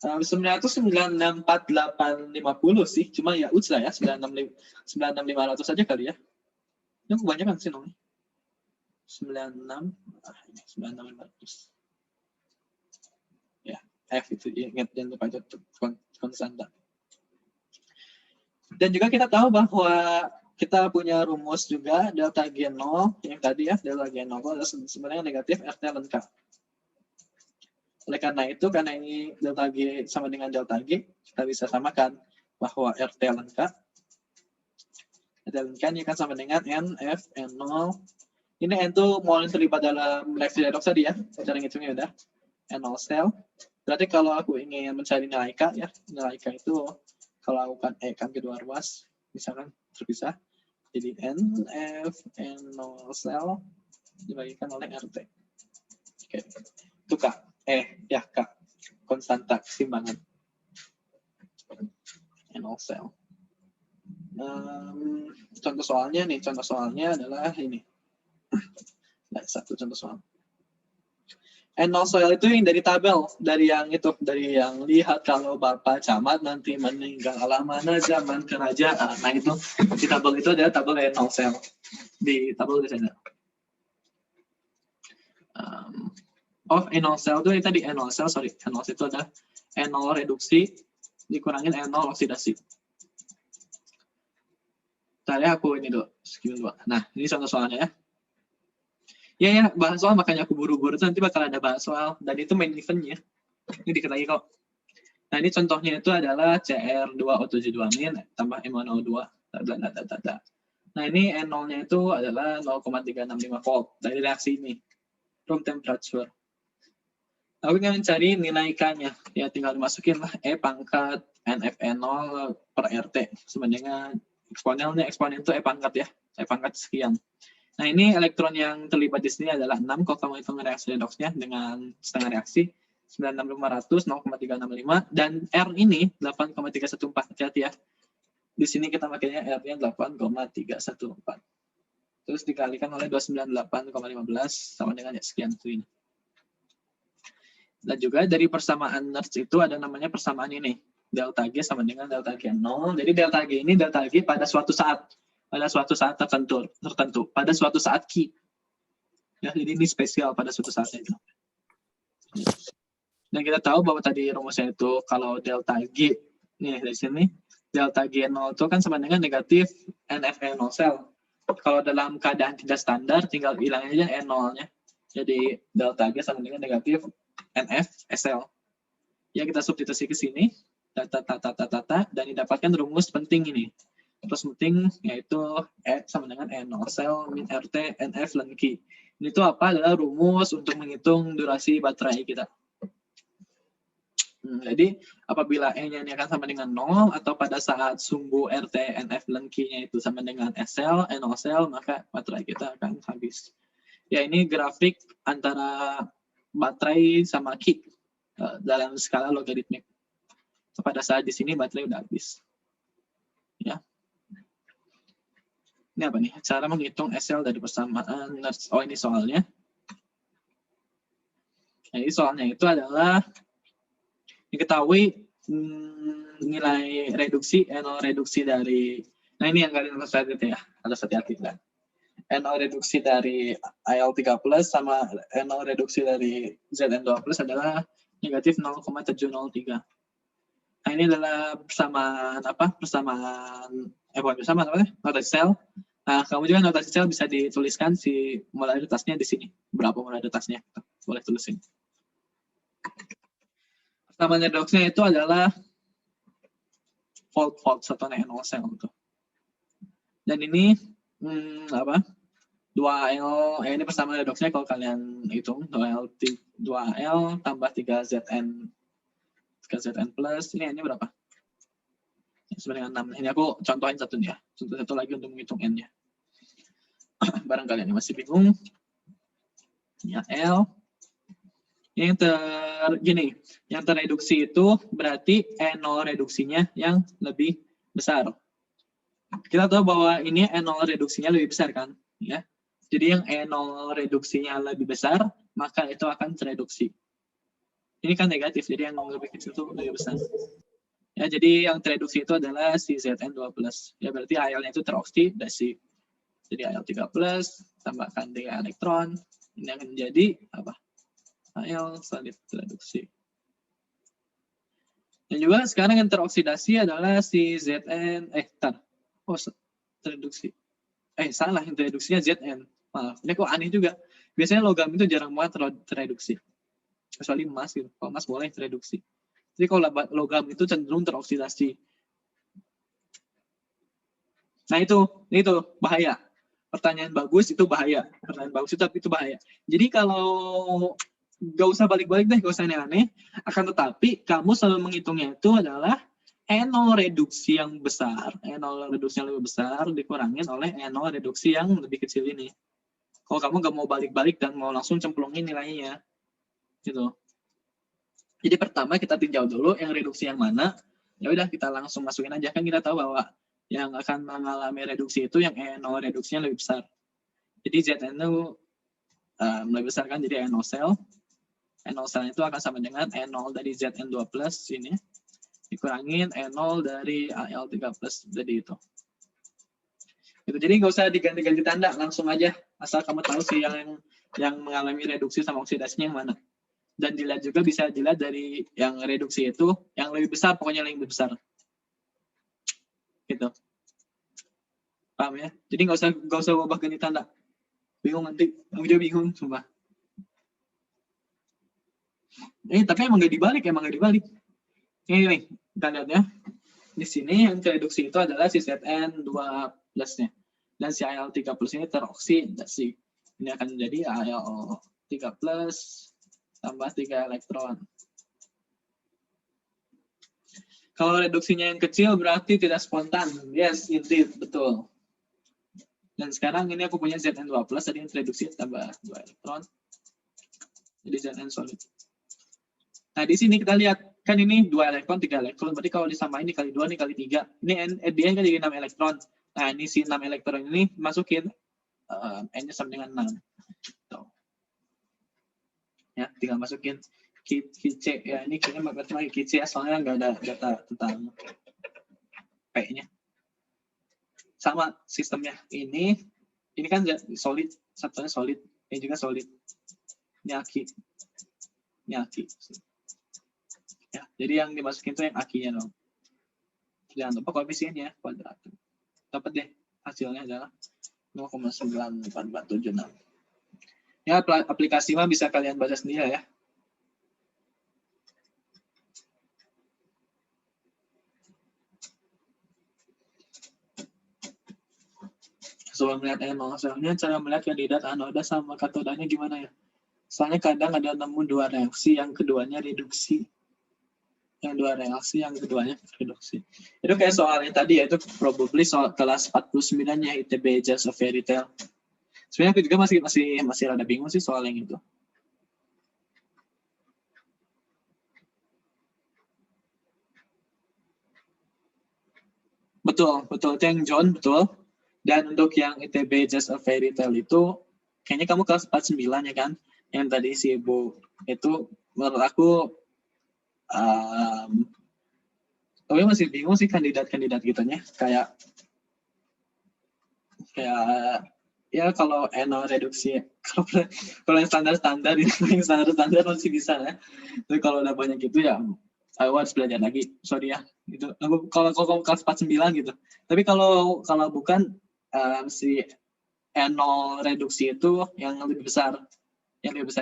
A: Sebenarnya itu 964.850 sih, cuma ya uts lah ya 96500 aja kali ya. Ini kebanyakan sih nomor. 96500. Ya, F itu ingat jangan lupa itu konstanta. Dan juga kita tahu bahwa kita punya rumus juga delta G0 yang tadi ya, delta G0 adalah sebenarnya negatif RT ln K. Oleh karena itu, karena ini delta G sama dengan delta G, kita bisa samakan bahwa RT ln K ini akan sama dengan NF N0. Ini N itu mol yang terlibat dalam reaksi redoks tadi ya. Cara ngitungnya udah. N0 cell. Berarti kalau aku ingin mencari nilai K ya, nilai K itu kalau lakukan E kan kedua ruas, misalkan terpisah. Jadi NF N0 cell dibagikan oleh RT. Oke. Itu K. K. Konstanta keseimbangan. NO cell. Contoh soalnya adalah ini. Nah, satu contoh soal. NO soil itu yang dari tabel, dari yang lihat kalau Bapak Camat nanti meninggal ala mana zaman kerajaan. Nah itu di tabel itu ada tabel NO cell di tabel di sana. NO cell itu tadi NO cell, NO cell itu ada NO reduksi dikurangin NO oksidasi. Tadi aku ini dulu, skill 2. Nah ini contoh soalnya ya. Ya, bahas soal makanya aku buru-buru, nanti bakal ada bahas soal, dan itu main eventnya. Ini dikit lagi kok. Nah, ini contohnya itu adalah CR2O72- tambah MnO2. Nah, ini N0-nya itu adalah 0,365 volt dari reaksi ini. Room temperature. Aku ingin mencari nilai K-nya. Ya, tinggal dimasukin lah E pangkat NFN0 per RT. Sama dengan eksponennya, eksponen itu E pangkat ya. E pangkat sekian. Nah, ini elektron yang terlibat di sini adalah 6, kalau kamu hitung reaksi redoksnya dengan setengah reaksi, 96500, 0,365, dan R ini 8,314, hati-hati ya. Di sini kita makanya R-nya 8,314. Terus dikalikan oleh 298,15, sama dengan ya sekian itu ini. Dan juga dari persamaan Nernst itu ada namanya persamaan ini, delta G sama dengan delta G0. Jadi delta G ini delta G pada suatu saat tertentu, pada suatu saat Q. Ya, jadi ini spesial pada suatu saat itu. Dan kita tahu bahwa tadi rumusnya itu kalau delta G, nih dari sini, delta G0 itu kan sama dengan negatif NFN0 cell. Kalau dalam keadaan tidak standar, tinggal hilang aja N0-nya. Jadi delta G sama dengan negatif NF SL. Ya, kita substitusi ke sini, dan didapatkan rumus penting ini. Terus penting yaitu E sama dengan N0 cell min RT NF dan Q. Ini tuh apa? Adalah rumus untuk menghitung durasi baterai kita. Jadi apabila E-nya ini akan sama dengan 0 atau pada saat sumbu RT NF dan Q-nya itu sama dengan SL, N0 cell, maka baterai kita akan habis. Ya, ini grafik antara baterai sama Q dalam skala logaritmik. Pada saat di sini baterai udah habis. Ya. Ini apa nih? Cara menghitung SL dari persamaan. Oh, ini soalnya. Nah, ini soalnya itu adalah diketahui nilai reduksi, NO reduksi dari, nah ini yang kalian harus hati-hati ya, harus hati-hati kan. NO reduksi dari IL3 plus sama NO reduksi dari ZN2 plus adalah negatif 0,703. Nah, ini adalah persamaan apa? Persamaan bukan persamaan apa? Notasi sel. Nah, kamu juga notasi sel bisa dituliskan si molaritasnya di sini. Berapa molaritasnya? Boleh tulisin. Persamaan redoksnya itu adalah volt atau NO cell gitu. Dan ini apa? 2L, ini persamaan redoksnya kalau kalian hitung 2L tambah 3ZN plus, ini berapa? Sebenarnya 6. Ini aku contohin satu nih ya. Contoh satu lagi untuk menghitung N-nya. Barangkali ini masih bingung. Ya, L. Yang terreduksi itu berarti NO reduksinya yang lebih besar. Kita tahu bahwa ini NO reduksinya lebih besar kan? Ya. Jadi yang NO reduksinya lebih besar, maka itu akan tereduksi. Ini kan negatif, jadi yang lebih kecil itu lebih besar. Ya, jadi yang tereduksi itu adalah si ZN2+. Ya, berarti IL-nya itu teroksidasi. Jadi IL3+, tambahkan 3 elektron. Ini akan menjadi apa? IL salib tereduksi. Dan juga sekarang yang teroksidasi adalah si ZN, tereduksi. Salah, yang tereduksinya ZN. Maaf, ini kok aneh juga. Biasanya logam itu jarang banget tereduksi. Kecuali emas gitu. Kalau emas boleh tereduksi. Jadi kalau logam itu cenderung teroksidasi. Nah itu bahaya. Pertanyaan bagus itu bahaya. Pertanyaan bagus itu bahaya. Jadi kalau gak usah balik-balik deh, gak usah aneh-aneh. Akan tetapi kamu selalu menghitungnya itu adalah NO reduksi yang besar. NO reduksi yang lebih besar dikurangin oleh NO reduksi yang lebih kecil ini. Kalau kamu nggak mau balik-balik dan mau langsung cemplungin nilainya, gitu. Jadi pertama kita tinjau dulu yang reduksi yang mana. Ya udah kita langsung masukin aja, kan kita tahu bahwa yang akan mengalami reduksi itu yang E0 reduksinya lebih besar. Jadi Zn itu lebih besar kan, jadi E0 sel. E0 sel itu akan sama dengan E0 dari Zn2 plus ini dikurangin E0 dari Al3 plus, jadi itu. Gitu. Jadi nggak usah diganti-ganti tanda, langsung aja asal kamu tahu sih yang mengalami reduksi sama oksidasinya yang mana. Dan dilihat juga, bisa dilihat dari yang reduksi itu yang lebih besar, pokoknya yang lebih besar. Gitu. Paham ya? Jadi nggak usah ubah ganti tanda. Bingung nanti, aku juga bingung, sumpah. Tapi emang nggak dibalik. Ini kita lihat ya. Di sini yang reduksi itu adalah si Zn2 plusnya. Dan si Al3 plus ini teroksidasi. Ini akan menjadi Al3 plus tambah 3 elektron. Kalau reduksinya yang kecil berarti tidak spontan. Yes, indeed, betul. Dan sekarang ini aku punya Zn2 plus, tadi yang reduksi tambah 2 elektron. Jadi Zn solid. Nah, di sini kita lihat, kan ini 2 elektron, 3 elektron. Berarti kalau disamain ini kali 2, ini kali 3. Ini N kan jadi 6 elektron. Nah, ini si 6 elektron ini masukin N-nya sama dengan 6. Tuh. Ya, tinggal masukin QC. Ya, ini kayaknya berarti lagi QC ya, soalnya nggak ada data tentang P-nya. Sama sistemnya. Ini kan solid, satunya solid. Ini juga solid. Ini aki. Ya, jadi yang dimasukin itu yang akinya dong. Jangan lupa koefisiennya kuadrat. Dapat deh, hasilnya adalah 0,94476. Ya, aplikasi mah bisa kalian baca sendiri ya. Soal melihat NO, soalnya cara melihat kandidat anoda sama katodanya gimana ya? Soalnya kadang ada nemu 2 reaksi, yang keduanya reduksi. Yang 2 reaksi, yang keduanya reduksi. Itu kayak soalnya tadi ya, itu probably soal kelas 49-nya ITB Just a Fairy Tale. Sebenarnya aku juga masih rada bingung sih soal yang itu. Betul, itu yang John, betul. Dan untuk yang ITB Just a Fairy Tale itu, kayaknya kamu kelas 49 ya kan? Yang tadi si Ibu itu, menurut aku, tapi masih bingung sih kandidat gitunya. Kayak ya kalau NO reduksi, kalau yang standar masih bisa ya. Tapi kalau udah banyak gitu ya, aku harus belajar lagi. Sorry ya, gitu. Aku kalau kelas 49 gitu. Tapi kalau bukan si NO reduksi itu yang lebih besar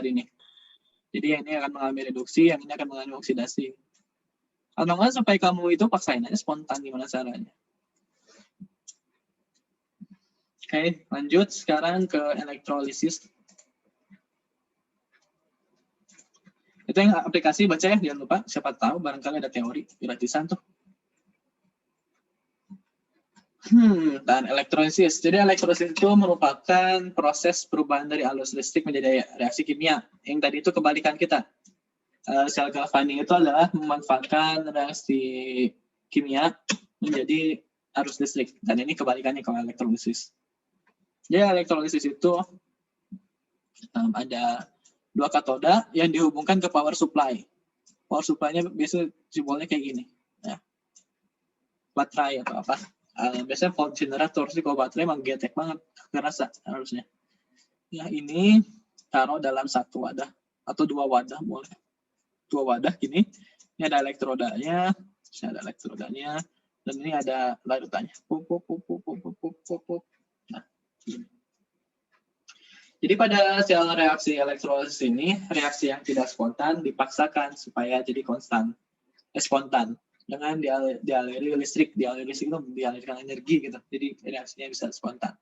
A: ini. Jadi yang ini akan mengalami reduksi, yang ini akan mengalami oksidasi. Atau nggak supaya kamu itu paksain aja spontan, gimana caranya? Oke, lanjut sekarang ke elektrolisis. Itu yang aplikasi baca ya, jangan lupa. Siapa tahu barangkali ada teori gratisan tuh. Dan elektrolisis. Jadi elektrolisis itu merupakan proses perubahan dari arus listrik menjadi reaksi kimia. Yang tadi itu kebalikan kita. Sel galvanik itu adalah memanfaatkan reaksi kimia menjadi arus listrik. Dan ini kebalikannya kalau elektrolisis. Jadi elektrolisis itu ada 2 katoda yang dihubungkan ke power supply. Power supply-nya biasanya simbolnya kayak gini. Ya. Baterai atau apa. Biasanya volt generator sih, kalau baterai emang getek banget. Ngerasa harusnya. Ya, ini taruh dalam 1 wadah atau 2 wadah boleh. 2 wadah gini. Ini ada elektrodanya. Dan ini ada larutannya. Nah, gini. Jadi pada sel reaksi elektrolisis ini, reaksi yang tidak spontan dipaksakan supaya jadi konstan, spontan. Dengan dialiri listrik itu dialirkan energi gitu. Jadi reaksinya bisa spontan.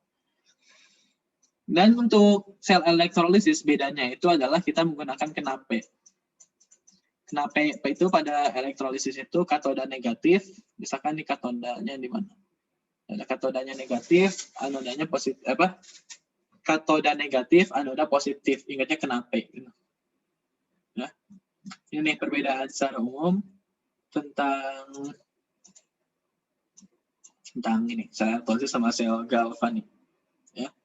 A: Dan untuk sel elektrolisis bedanya itu adalah kita menggunakan kena P. Kena P itu pada elektrolisis itu katoda negatif, misalkan di katodanya di mana? Ada katodanya negatif, anodanya positif katoda negatif, anoda positif. Ingatnya kenapa? Gitu. Ya. Ini perbedaan secara umum tentang ini sel elektrolit sama sel galvanik. Ya.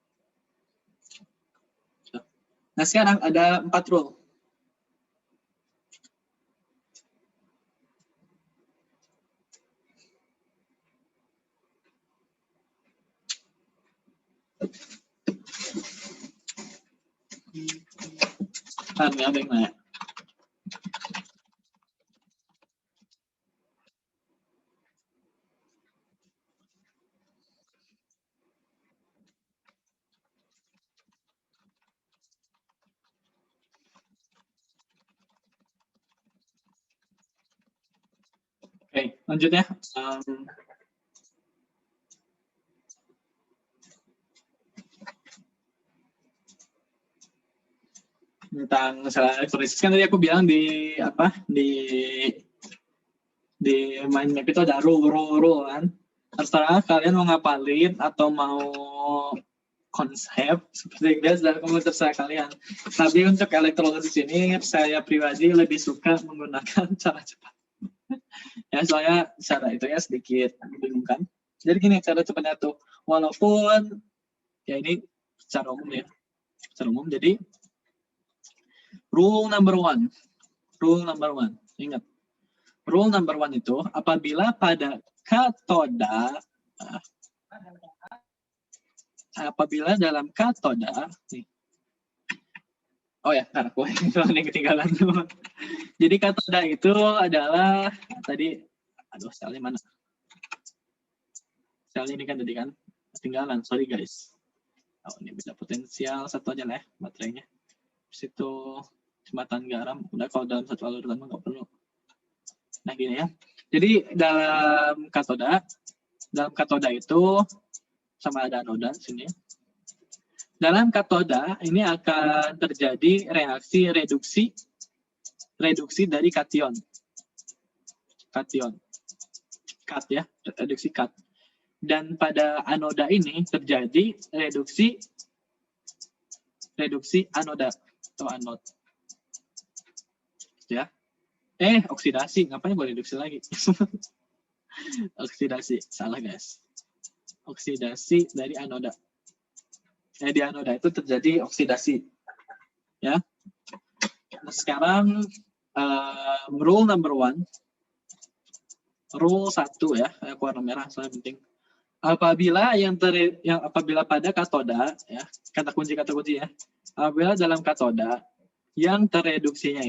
A: Nah sekarang ada 4 rule. Ada yang nanya. Oke, lanjut ya. Tentang masalah elektrolisis kan tadi aku bilang di mind map itu ada rule kan. Terserah kalian mau ngapalin atau mau konsep seperti biasa dan kamu terserah kalian. Tapi untuk elektrolisis ini saya pribadi lebih suka menggunakan cara cepat. Ya soalnya cara itu ya sedikit membingungkan. Jadi gini cara cepatnya tuh, walaupun ya ini secara umum ya, secara umum. Jadi rule number one, ingat. Rule number one itu apabila pada katoda, apabila dalam katoda, nih. Oh ya, aku yang ketinggalan tuh. Jadi katoda itu adalah tadi, aduh selnya mana? Sel ini kan tadi kan ketinggalan, sorry guys. Oh ini beda potensial satu aja lah ya baterainya. Situ jembatan garam, udah kalau dalam satu aluran nggak perlu. Nah gini ya. Jadi dalam katoda itu sama ada anoda sini. Dalam katoda ini akan terjadi reaksi reduksi dari kation. Kat ya, reduksi kat. Dan pada anoda ini terjadi reduksi anoda atau anod. Ya. Oksidasi, ngapain boleh reduksi lagi? Oksidasi, salah guys. Oksidasi dari anoda. Di anoda itu terjadi oksidasi. Ya. Nah, sekarang rule number one. Rule 1 ya, warna merah soalnya penting. Apabila apabila pada katoda ya, kata kunci ya. Apabila dalam katoda yang tereduksinya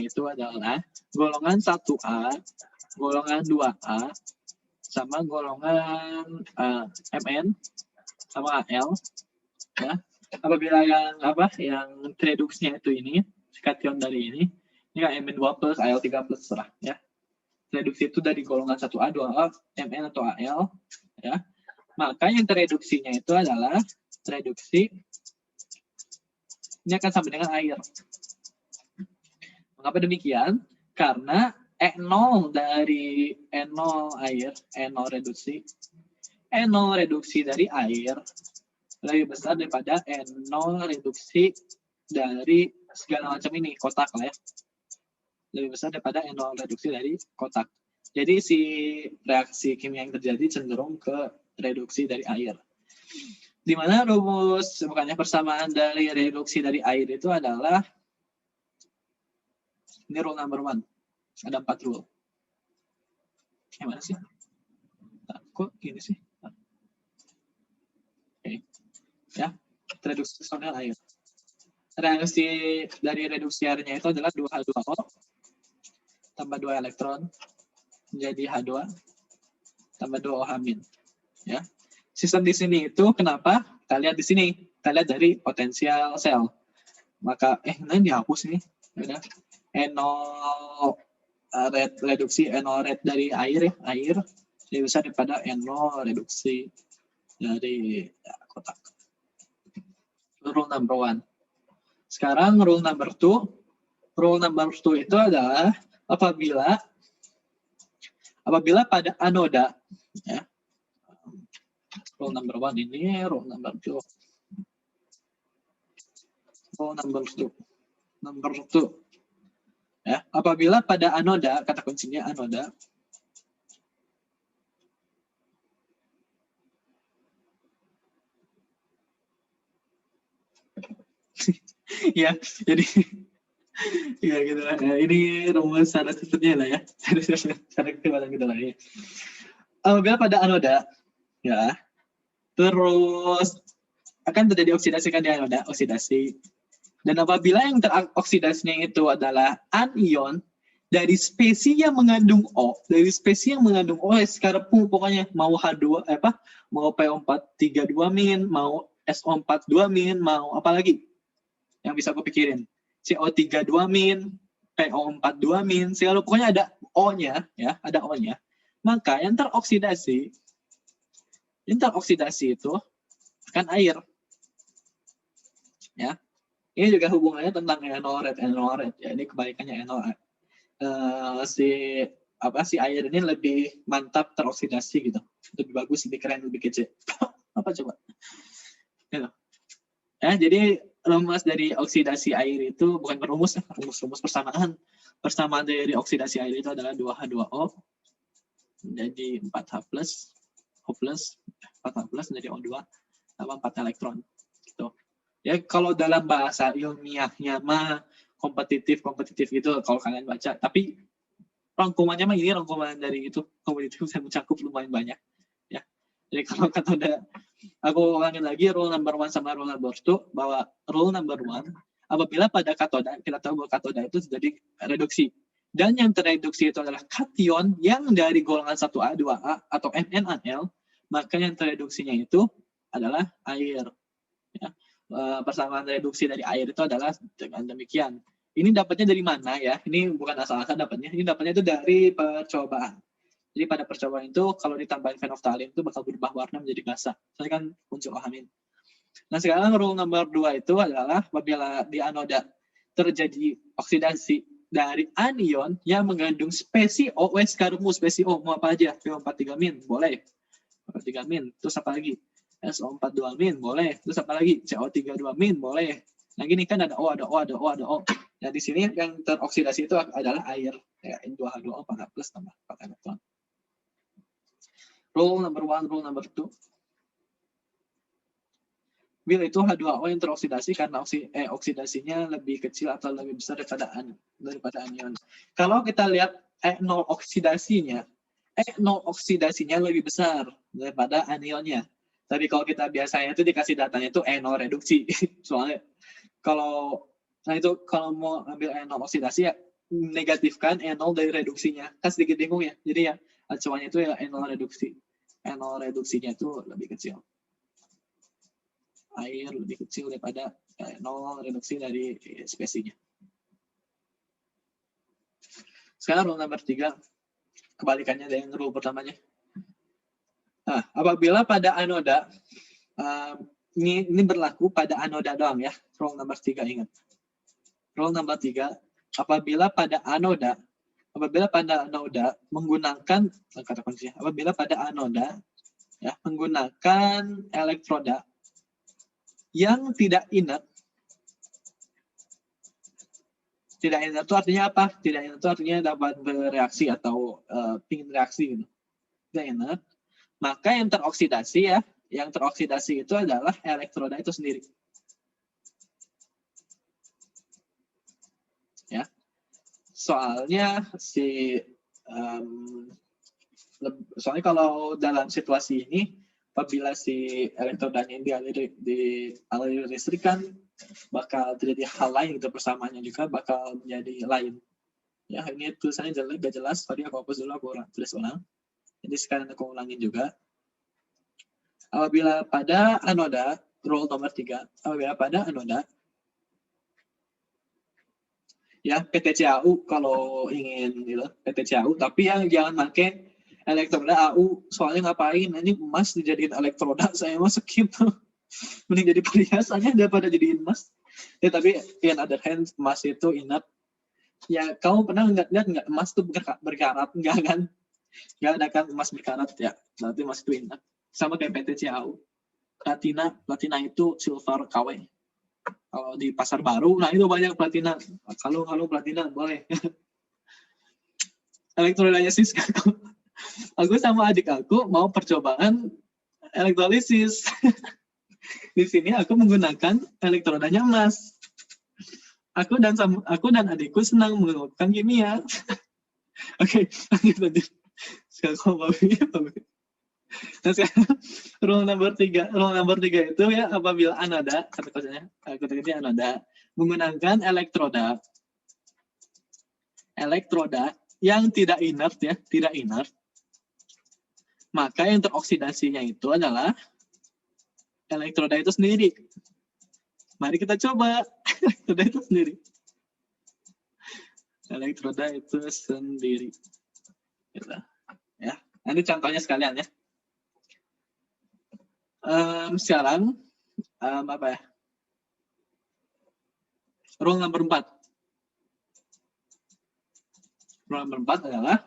A: itu adalah golongan 1A, golongan 2A, sama golongan Mn sama Al. Ya. Apabila yang tereduksinya itu ini, kation dari ini kan Mn2 plus, Al3 plus serah ya. Reduksi itu dari golongan 1A, 2A, Mn atau Al ya. Maka yang tereduksinya itu adalah reduksi ini akan sama dengan air. Mengapa demikian? Karena E0 dari E0 air, E0 reduksi dari air lebih besar daripada E0 reduksi dari segala macam ini, kotak lah ya. Lebih besar daripada E0 reduksi dari kotak. Jadi si reaksi kimia yang terjadi cenderung ke reduksi dari air. Di mana persamaan dari reduksi dari air itu adalah ini rule number one. Ada 4 rule. Gimana sih? Nah, kok gini sih? Oke. Ya, reduksi dengan air. Reaksi dari reduksi airnya itu adalah 2H2O tambah 2 elektron menjadi H2 tambah 2 OH-. Ya. Sistem di sini itu kenapa? Kita lihat di sini. Kita lihat dari potensial sel. Maka ini dihapus nih. Udah. NO reduksi NO red dari air ya, air lebih besar daripada NO reduksi dari kotak. Rule number one. Sekarang rule number two. Rule number two itu adalah apabila pada anoda ya, Rule number 1 ini, rule number 2. Rule number 2. Number 2. Ya, apabila pada anoda, kata kuncinya anoda, ya, jadi ya gitu lah. Ya, ini rumus syarat sebetulnya lah ya. Syarat kecepatan gitu lah ya. Apabila pada anoda, ya, terus akan terjadi oksidasi kan di anoda, oksidasi. Dan apabila yang teroksidasinya itu adalah anion dari spesies yang mengandung O, dari spesies yang mengandung O, sekarang pokoknya mau H2 mau PO432-, mau SO42-, mau apa lagi yang bisa aku pikirin? CO32-, PO42-, segala pokoknya ada O-nya ya, ada O-nya. Maka yang teroksidasi itu akan air. Ya. Ini juga hubungannya tentang enol red. Ya, ini kebalikannya enol. Si air ini lebih mantap teroksidasi gitu. Lebih bagus, lebih keren, lebih kece. Apa coba? Gitu. Ya, jadi rumus dari oksidasi air itu bukan rumus persamaan. Persamaan dari oksidasi air itu adalah 2H2O menjadi 4H+, O+, 4H+ menjadi O2 tambah 4 elektron. Gitu. Ya, kalau dalam bahasa ilmiahnya mah kompetitif gitu kalau kalian baca, tapi rangkumannya mah ini rangkuman dari itu kompetitif yang mencakup lumayan banyak ya. Jadi kalau kata udah aku ulangin lagi rule number 1 sama rule number 2, bahwa rule number 1 apabila pada katoda, kita tahu bahwa katoda itu terjadi reduksi, dan yang tereduksi itu adalah kation yang dari golongan 1A, 2A atau NaNl, maka yang tereduksinya itu adalah air ya. Persamaan reduksi dari air itu adalah dengan demikian. Ini dapatnya dari mana ya? Ini bukan asal-asal dapatnya. Ini dapatnya itu dari percobaan. Jadi pada percobaan itu kalau ditambahin fenolftalin itu bakal berubah warna menjadi basah. Soalnya kan muncul amin. Nah sekarang rule number 2 itu adalah apabila di anoda terjadi oksidasi dari anion yang mengandung spesies O, sekarang spesies O mau apa aja? PO43-, boleh. PO43-, terus apa lagi? SO42-, boleh. Terus apa lagi? CO32-, boleh. Nah gini kan ada O. Nah di sini yang teroksidasi itu adalah air. Ya, N2H2O 4H+ tambah 4 elektron. Rule number 1, rule number 2. Bila itu H2O yang teroksidasi karena oksidasinya lebih kecil atau lebih besar daripada anion. Kalau kita lihat E0 oksidasinya lebih besar daripada anionnya. Tapi kalau kita biasanya itu dikasih datanya itu E0 reduksi. Soalnya kalau mau ambil E0 oksidasi ya negatifkan E0 dari reduksinya. Kan sedikit bingung ya. Jadi ya acuannya itu ya E0 reduksi. E0 reduksinya itu lebih kecil. Air lebih kecil daripada E0 reduksi dari spesiesnya. Sekarang rule number 3. Kebalikannya dari rule pertamanya. Nah, apabila pada anoda, ini berlaku pada anoda doang ya, rule number 3 ingat. Rule number 3, apabila pada anoda menggunakan, kata kuncinya, apabila pada anoda ya, menggunakan elektroda yang tidak inert. Tidak inert itu artinya apa? Tidak inert itu artinya dapat bereaksi atau ingin reaksi gitu. Tidak inert. Maka yang teroksidasi itu adalah elektroda itu sendiri. Ya. Soalnya kalau dalam situasi ini apabila si elektrodanya dialiri listrik kan bakal terjadi hal lain gitu, persamaannya juga bakal menjadi lain. Ya, ini tulisannya gak jelas. Tadi aku hapus dulu, aku tulis ulang. Jadi sekarang aku ulangin juga. Apabila pada anoda, rule nomor 3, apabila pada anoda, ya PTCAU kalau ingin gitu, PTCAU, tapi yang jangan pakai elektroda AU, soalnya ngapain? Ini emas dijadiin elektroda, saya mau skip. Mending jadi perhiasannya daripada jadiin emas. Ya tapi in other hand, emas itu inert. Ya kamu pernah lihat nggak emas itu berkarat? Enggak kan? Nggak ada kan emas berkarat ya, berarti emas itu inert. Sama kayak PTCAU. Platina itu silver KW. Kalau di pasar baru, nah itu banyak platina. Kalau platina boleh. Elektrodanya sis, aku sama adik aku mau percobaan elektrolisis. Di sini aku menggunakan elektrodanya emas. Aku dan adikku senang menggunakan kimia. Oke, lanjut. Sekarang nah, sekarang rule number 3 itu ya, apabila anoda, kata-katanya anoda, menggunakan elektroda yang tidak inert ya, tidak inert, maka yang teroksidasinya itu adalah elektroda itu sendiri. Mari kita coba elektroda itu sendiri. Elektroda itu sendiri. Gitu. Ya, nanti contohnya sekalian ya. Sekarang apa ya? Rule number 4. Rule number 4 adalah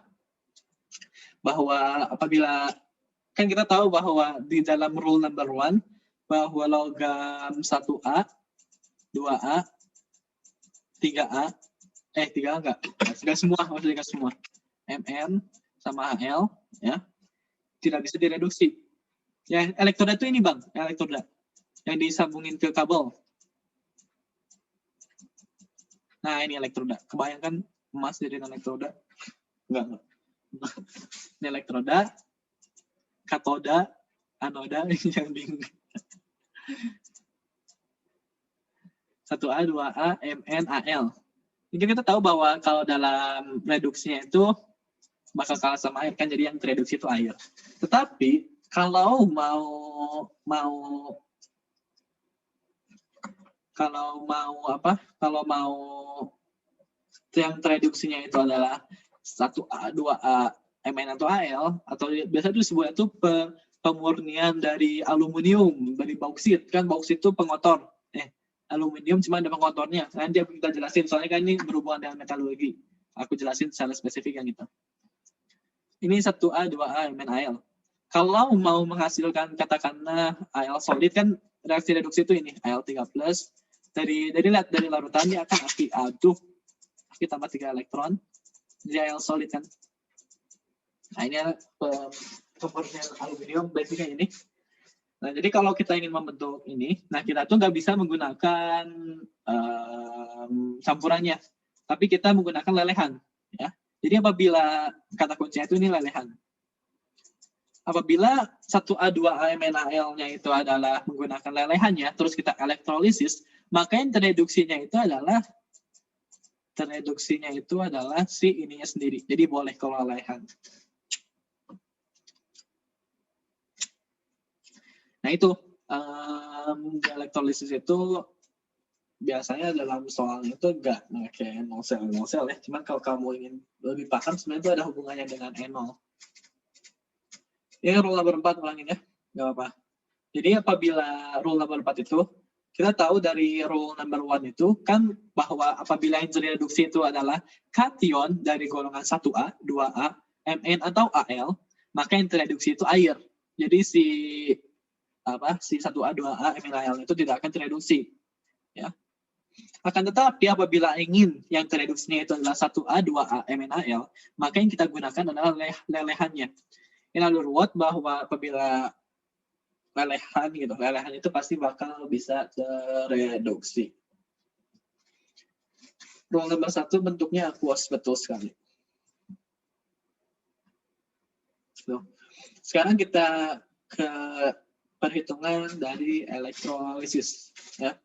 A: bahwa apabila, kan kita tahu bahwa di dalam rule number 1 bahwa logam 1A, 2A, 3A, 3A enggak semua, maksudnya semua. Mn sama Al ya, tidak bisa direduksi. Ya, elektroda itu ini Bang, elektroda yang disambungin ke kabel. Nah, ini elektroda. Kebayangkan emas jadi elektroda? Enggak. Ini elektroda, katoda, anoda, yang bingung. 1A, 2A, Mn, Al. Jadi kita tahu bahwa kalau dalam reduksinya itu bakal kalah sama air, kan, jadi yang tereduksi itu air. Tetapi kalau mau yang tereduksinya itu adalah 1A, 2A, Mn atau Al, atau biasa itu disebut itu pemurnian dari aluminium, dari bauksit, kan bauksit itu pengotor. Aluminium cuma ada pengotornya. Nanti kita jelasin, soalnya kan ini berhubungan dengan metalurgi. Aku jelasin secara spesifik yang itu. Ini 1A, 2A, Mn, Al. Kalau mau menghasilkan katakanlah Al solid, kan reaksi reduksi itu ini Al3+, dari larutannya akan aki aduk, aki tambah 3 elektron, jadi Al solid kan. Nah, ini pemurnian aluminium basicnya ini. Nah, jadi kalau kita ingin membentuk ini, nah kita tuh nggak bisa menggunakan campurannya, tapi kita menggunakan lelehan, ya. Jadi apabila kata kuncinya itu ini lelehan. Apabila 1A, 2A, MnAl-nya itu adalah menggunakan lelehannya, terus kita elektrolisis, maka yang tereduksinya itu adalah si ininya sendiri. Jadi boleh kalau lelehan. Nah itu, elektrolisis itu biasanya dalam soalnya itu nggak pakai nol sel ya. Cuman kalau kamu ingin lebih paham, sebenarnya itu ada hubungannya dengan enol. Ya, rule number 4 ulangin ya, nggak apa-apa. Jadi apabila rule number 4 itu, kita tahu dari rule number 1 itu kan bahwa apabila yang tereduksi itu adalah kation dari golongan 1A, 2A, Mn atau Al, maka yang tereduksi itu air. Jadi si 1A, 2A, Mn, Al itu tidak akan tereduksi. Ya. Akan tetapi apabila ingin yang tereduksinya itu adalah 1A, 2A, Mn, Al, maka yang kita gunakan adalah lelehannya. In other words, bahwa apabila lelehan itu pasti bakal bisa tereduksi. Rule number 1 bentuknya aqueous, betul sekali. Sekarang kita ke perhitungan dari elektrolisis. Ya.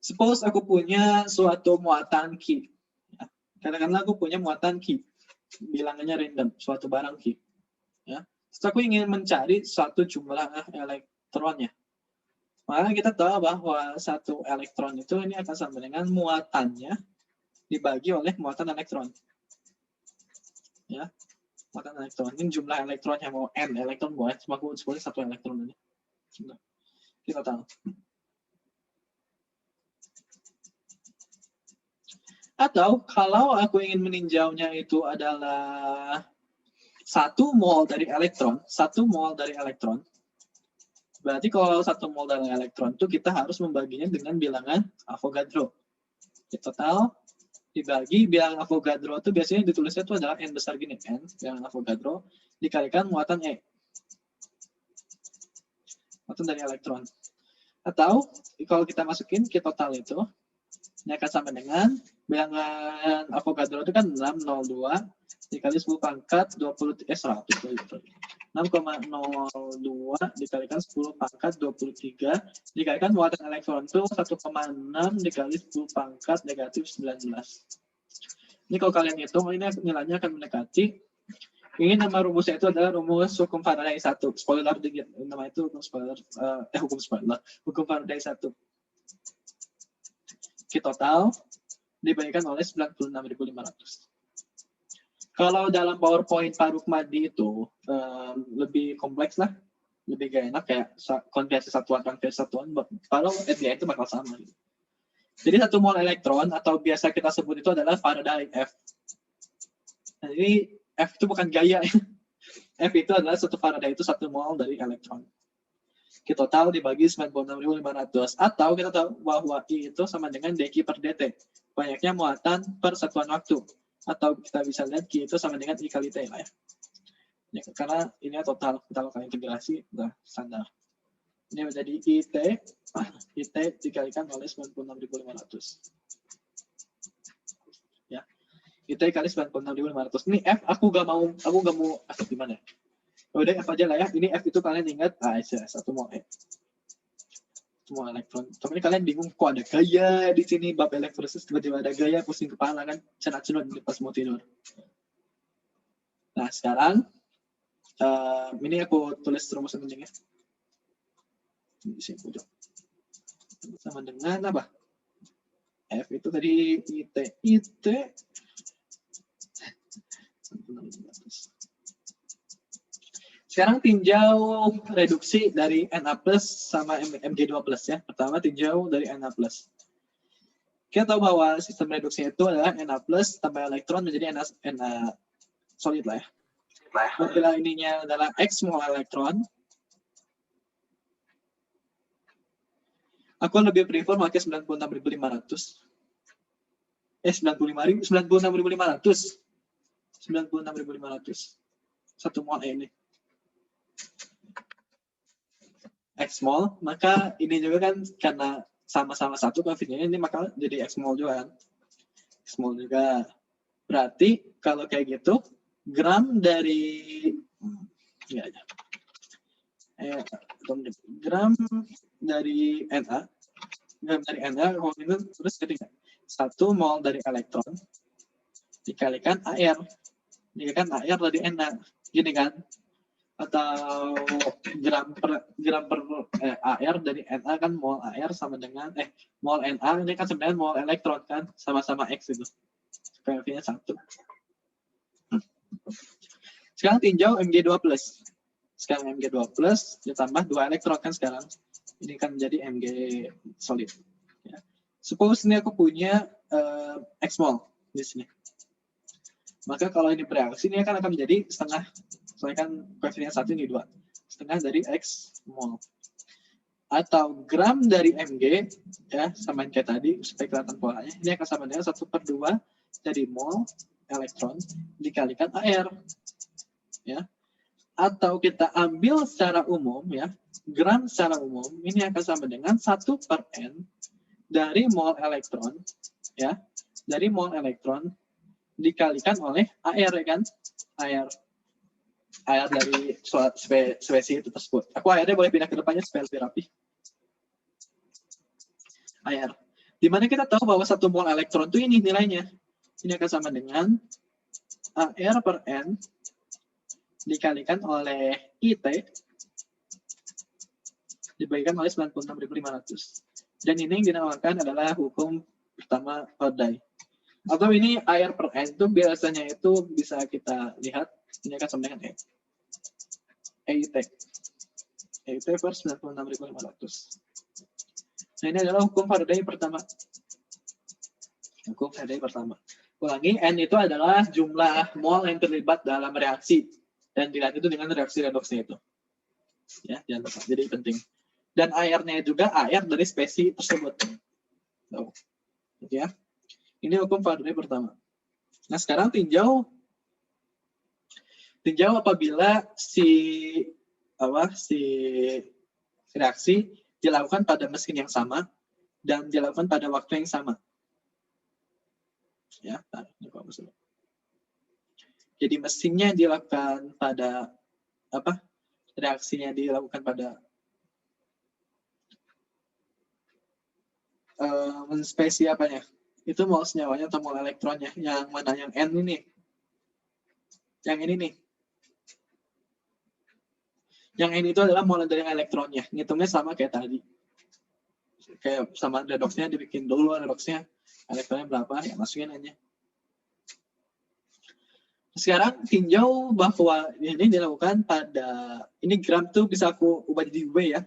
A: Suppose aku punya suatu muatan Q. Ya. Katakanlah aku punya muatan Q. Bilangannya random, suatu barang Q. Ya. Terus aku ingin mencari suatu jumlah elektronnya. Maka kita tahu bahwa satu elektron itu ini akan sama dengan muatannya dibagi oleh muatan elektron. Ya, muatan elektron. Ini jumlah elektronnya, mau n elektron boleh, cuma aku sebutnya satu elektron ini. Kita tahu. Atau kalau aku ingin meninjaunya itu adalah 1 mol dari elektron, Berarti kalau 1 mol dari elektron itu kita harus membaginya dengan bilangan Avogadro. Di total dibagi bilangan Avogadro itu biasanya ditulisnya itu adalah N besar gini, N bilangan Avogadro dikalikan muatan E. Muatan dari elektron. Atau kalau kita masukin ke total itu, ini akan sama dengan bilangan Avogadro itu kan 602 dikali 10 pangkat 100 gitu. 6,02 dikalikan 10 pangkat 23 dikalikan muatan elektron itu 1,6 dikali 10 pangkat negatif 19. Ini kalau kalian hitung, ini nilainya akan mendekati. Ini nama rumusnya itu adalah rumus hukum Faraday 1. Spoiler dikit, nama itu hukum spoiler. Hukum Faraday 1. Ki total diberikan oleh 96.500. Kalau dalam PowerPoint Pak Rukmadi itu lebih kompleks lah, lebih gak enak kayak konversi satuan. Kalau SDI itu bakal sama. Gitu. Jadi 1 mol elektron atau biasa kita sebut itu adalah Faraday F. Nah, jadi F itu bukan gaya. F itu adalah 1 Faraday itu 1 mol dari elektron. Ki total dibagi 96.500 atau kita tahu bahwa I itu sama dengan dq per dt. Banyaknya muatan per satuan waktu. Atau kita bisa lihat Q itu sama dengan I kali T lah ya. Karena ini total, kita lakukan integrasi, udah standar. Ini menjadi IT dikalikan oleh 96.500. Ya. IT kali 96.500. Ini F, aku gak mau, gimana? Udah F aja lah ya. Ini F itu kalian ingat, satu mol E. Semua elektron. Tapi kalian bingung kok ada gaya di sini bab elektrolisis tiba-tiba ada gaya pusing kepala kan cenat-cenut pas mau tidur. Nah sekarang ini aku tulis rumus pentingnya di sini pojok sama dengan apa? F itu tadi IT. Sekarang tinjau reduksi dari Na plus sama Mg2 plus ya. Pertama tinjau dari Na plus. Kita tahu bahwa sistem reduksi itu adalah Na plus tambah elektron menjadi Na solid lah ya. Bila ininya adalah X mol elektron, aku lebih prefer pakai 96.500. 96.500. 96.500. 1 mol ini. X mol, maka ini juga kan karena sama-sama satu koefisiennya ini maka jadi X mol juga kan. X mol juga. Berarti kalau kayak gitu gram dari gram dari Na kalau itu terus jadi 1 mol dari elektron dikalikan AR dari Na gini kan. Atau gram per AR dari Na kan mol AR sama dengan mol Na ini kan sebenarnya mol elektron kan sama-sama X itu. Koefisiennya 1. Sekarang tinjau Mg2+. Sekarang Mg2+ ditambah 2 elektron kan sekarang. Ini kan menjadi Mg solid. Ya. Suppose ini aku punya X mol di sini. Maka kalau ini bereaksi ini akan menjadi setengah. Soalnya kan koefisiennya 1 ini 2. Setengah dari X mol. Atau gram dari Mg, ya samain kayak tadi, supaya kelihatan polanya. Ini akan sama dengan 1/2 dari mol elektron dikalikan AR. Ya. Atau kita ambil secara umum, ya, gram secara umum, ini akan sama dengan 1/N dari mol elektron, ya, dari mol elektron dikalikan oleh AR, ya kan? AR dari spesies itu tersebut. Aku AR-nya boleh pindah ke depannya supaya lebih rapi. AR. Dimana kita tahu bahwa 1 mol elektron itu ini nilainya. Ini akan sama dengan AR/N dikalikan oleh IT dibagikan oleh 96.500. Dan ini yang dinamakan adalah hukum pertama Faraday. Atau ini AR/N itu biasanya itu bisa kita lihat ini akan sama dengan EIT per 96.500. Nah ini adalah hukum Faraday pertama. Hukum Faraday pertama. Ulangi, N itu adalah jumlah mol yang terlibat dalam reaksi. Dan dilihat itu dengan reaksi redoksnya itu. Ya, jangan lupa. Jadi penting.
B: Dan airnya juga air dari spesies tersebut. Tuh. Ya. Ini hukum Faraday pertama. Nah, sekarang tinjau apabila si reaksi dilakukan pada mesin yang sama dan dilakukan pada waktu yang sama. Ya, jadi mesinnya dilakukan pada reaksinya dilakukan pada spesies apanya? Itu mol senyawanya atau mol elektronnya? Yang mana? Yang N ini? Yang ini nih. Yang N itu adalah mol dari elektronnya. Ngitungnya sama kayak tadi. Kayak sama redoksnya dibikin dulu redoksnya. Elektronnya berapa? Ya masukin aja. Sekarang tinjau bahwa ini dilakukan pada, ini gram tuh bisa aku ubah jadi W ya.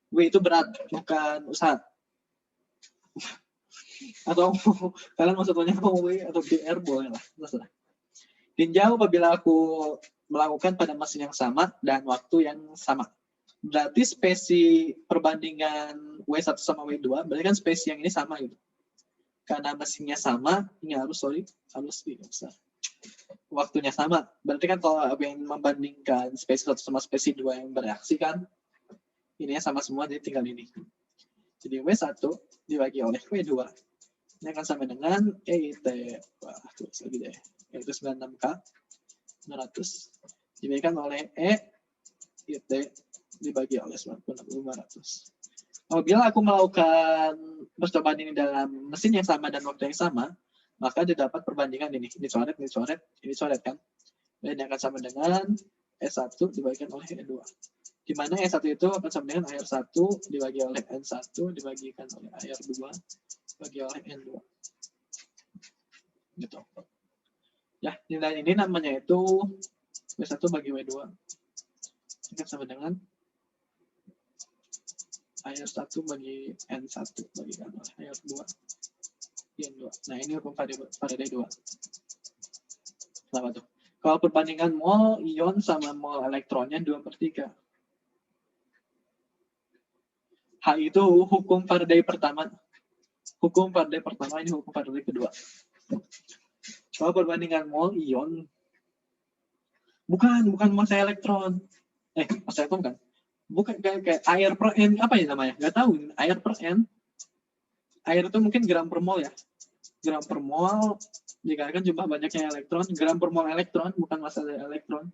B: W itu berat, bukan usaha. Atau kalian maksudnya mau W atau BR boleh lah. Terserah. Tinjau apabila aku melakukan pada mesin yang sama dan waktu yang sama. Berarti spesies perbandingan W1 sama W2, berarti kan spesies yang ini sama gitu. Karena mesinnya sama, ini harus bisa. Waktunya sama. Berarti kan kalau yang membandingkan spesies 1 sama spesies 2 yang bereaksi kan, ini sama semua, jadi tinggal ini. Jadi W1 dibagi oleh W2, ini akan sama dengan EIT, wah, tulis lagi deh, yaitu 96K, 900, diberikan oleh EIT dibagi oleh 500. Apabila aku melakukan percobaan ini dalam mesin yang sama dan waktu yang sama, maka didapat perbandingan ini coret kan. Dan yang akan sama dengan S1 dibagikan oleh E2. Di mana S1 itu akan sama dengan air 1 dibagi oleh N1 dibagikan oleh air 2 dibagi oleh N2. Gitu. Ya, nilai ini namanya itu W1 bagi W2. Akan sama dengan air 1 bagi N1 bagikan oleh air 2 N2. Nah, ini hukum Faraday 2. Kenapa tuh? Kalau perbandingan mol ion sama mol elektronnya 2/3. H itu hukum Faraday pertama. Hukum Faraday pertama, ini hukum Faraday kedua. Kalau perbandingan mol ion, bukan massa elektron. Massa elektron kan? Bukan kayak air per N, apa ya namanya? Nggak tahu, air per N. Air itu mungkin gram per mol ya. Gram per mol dikatakan jumlah banyaknya elektron, gram per mol elektron, bukan massa elektron.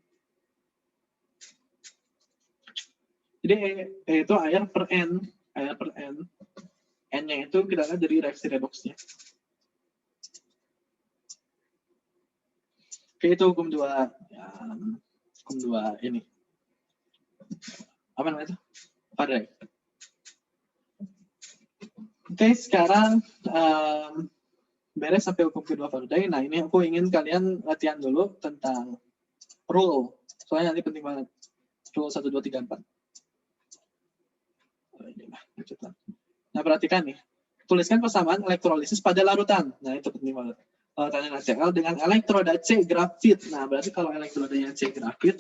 B: Jadi itu air per N. N-nya itu kita lihat dari reaksi redoksnya. Oke, itu hukum 2. Ya, hukum 2 ini. Apa namanya itu? Faraday. Oke, sekarang beres sampai hukum kedua Faraday. Nah, ini aku ingin kalian latihan dulu tentang rule. Soalnya nanti penting banget. Rule 1, 2, 3, 4. Nah, perhatikan nih. Tuliskan persamaan elektrolisis pada larutan. Nah, itu penting banget. Larutan NaCl dengan elektroda C grafit. Nah, berarti kalau elektrodanya C grafit,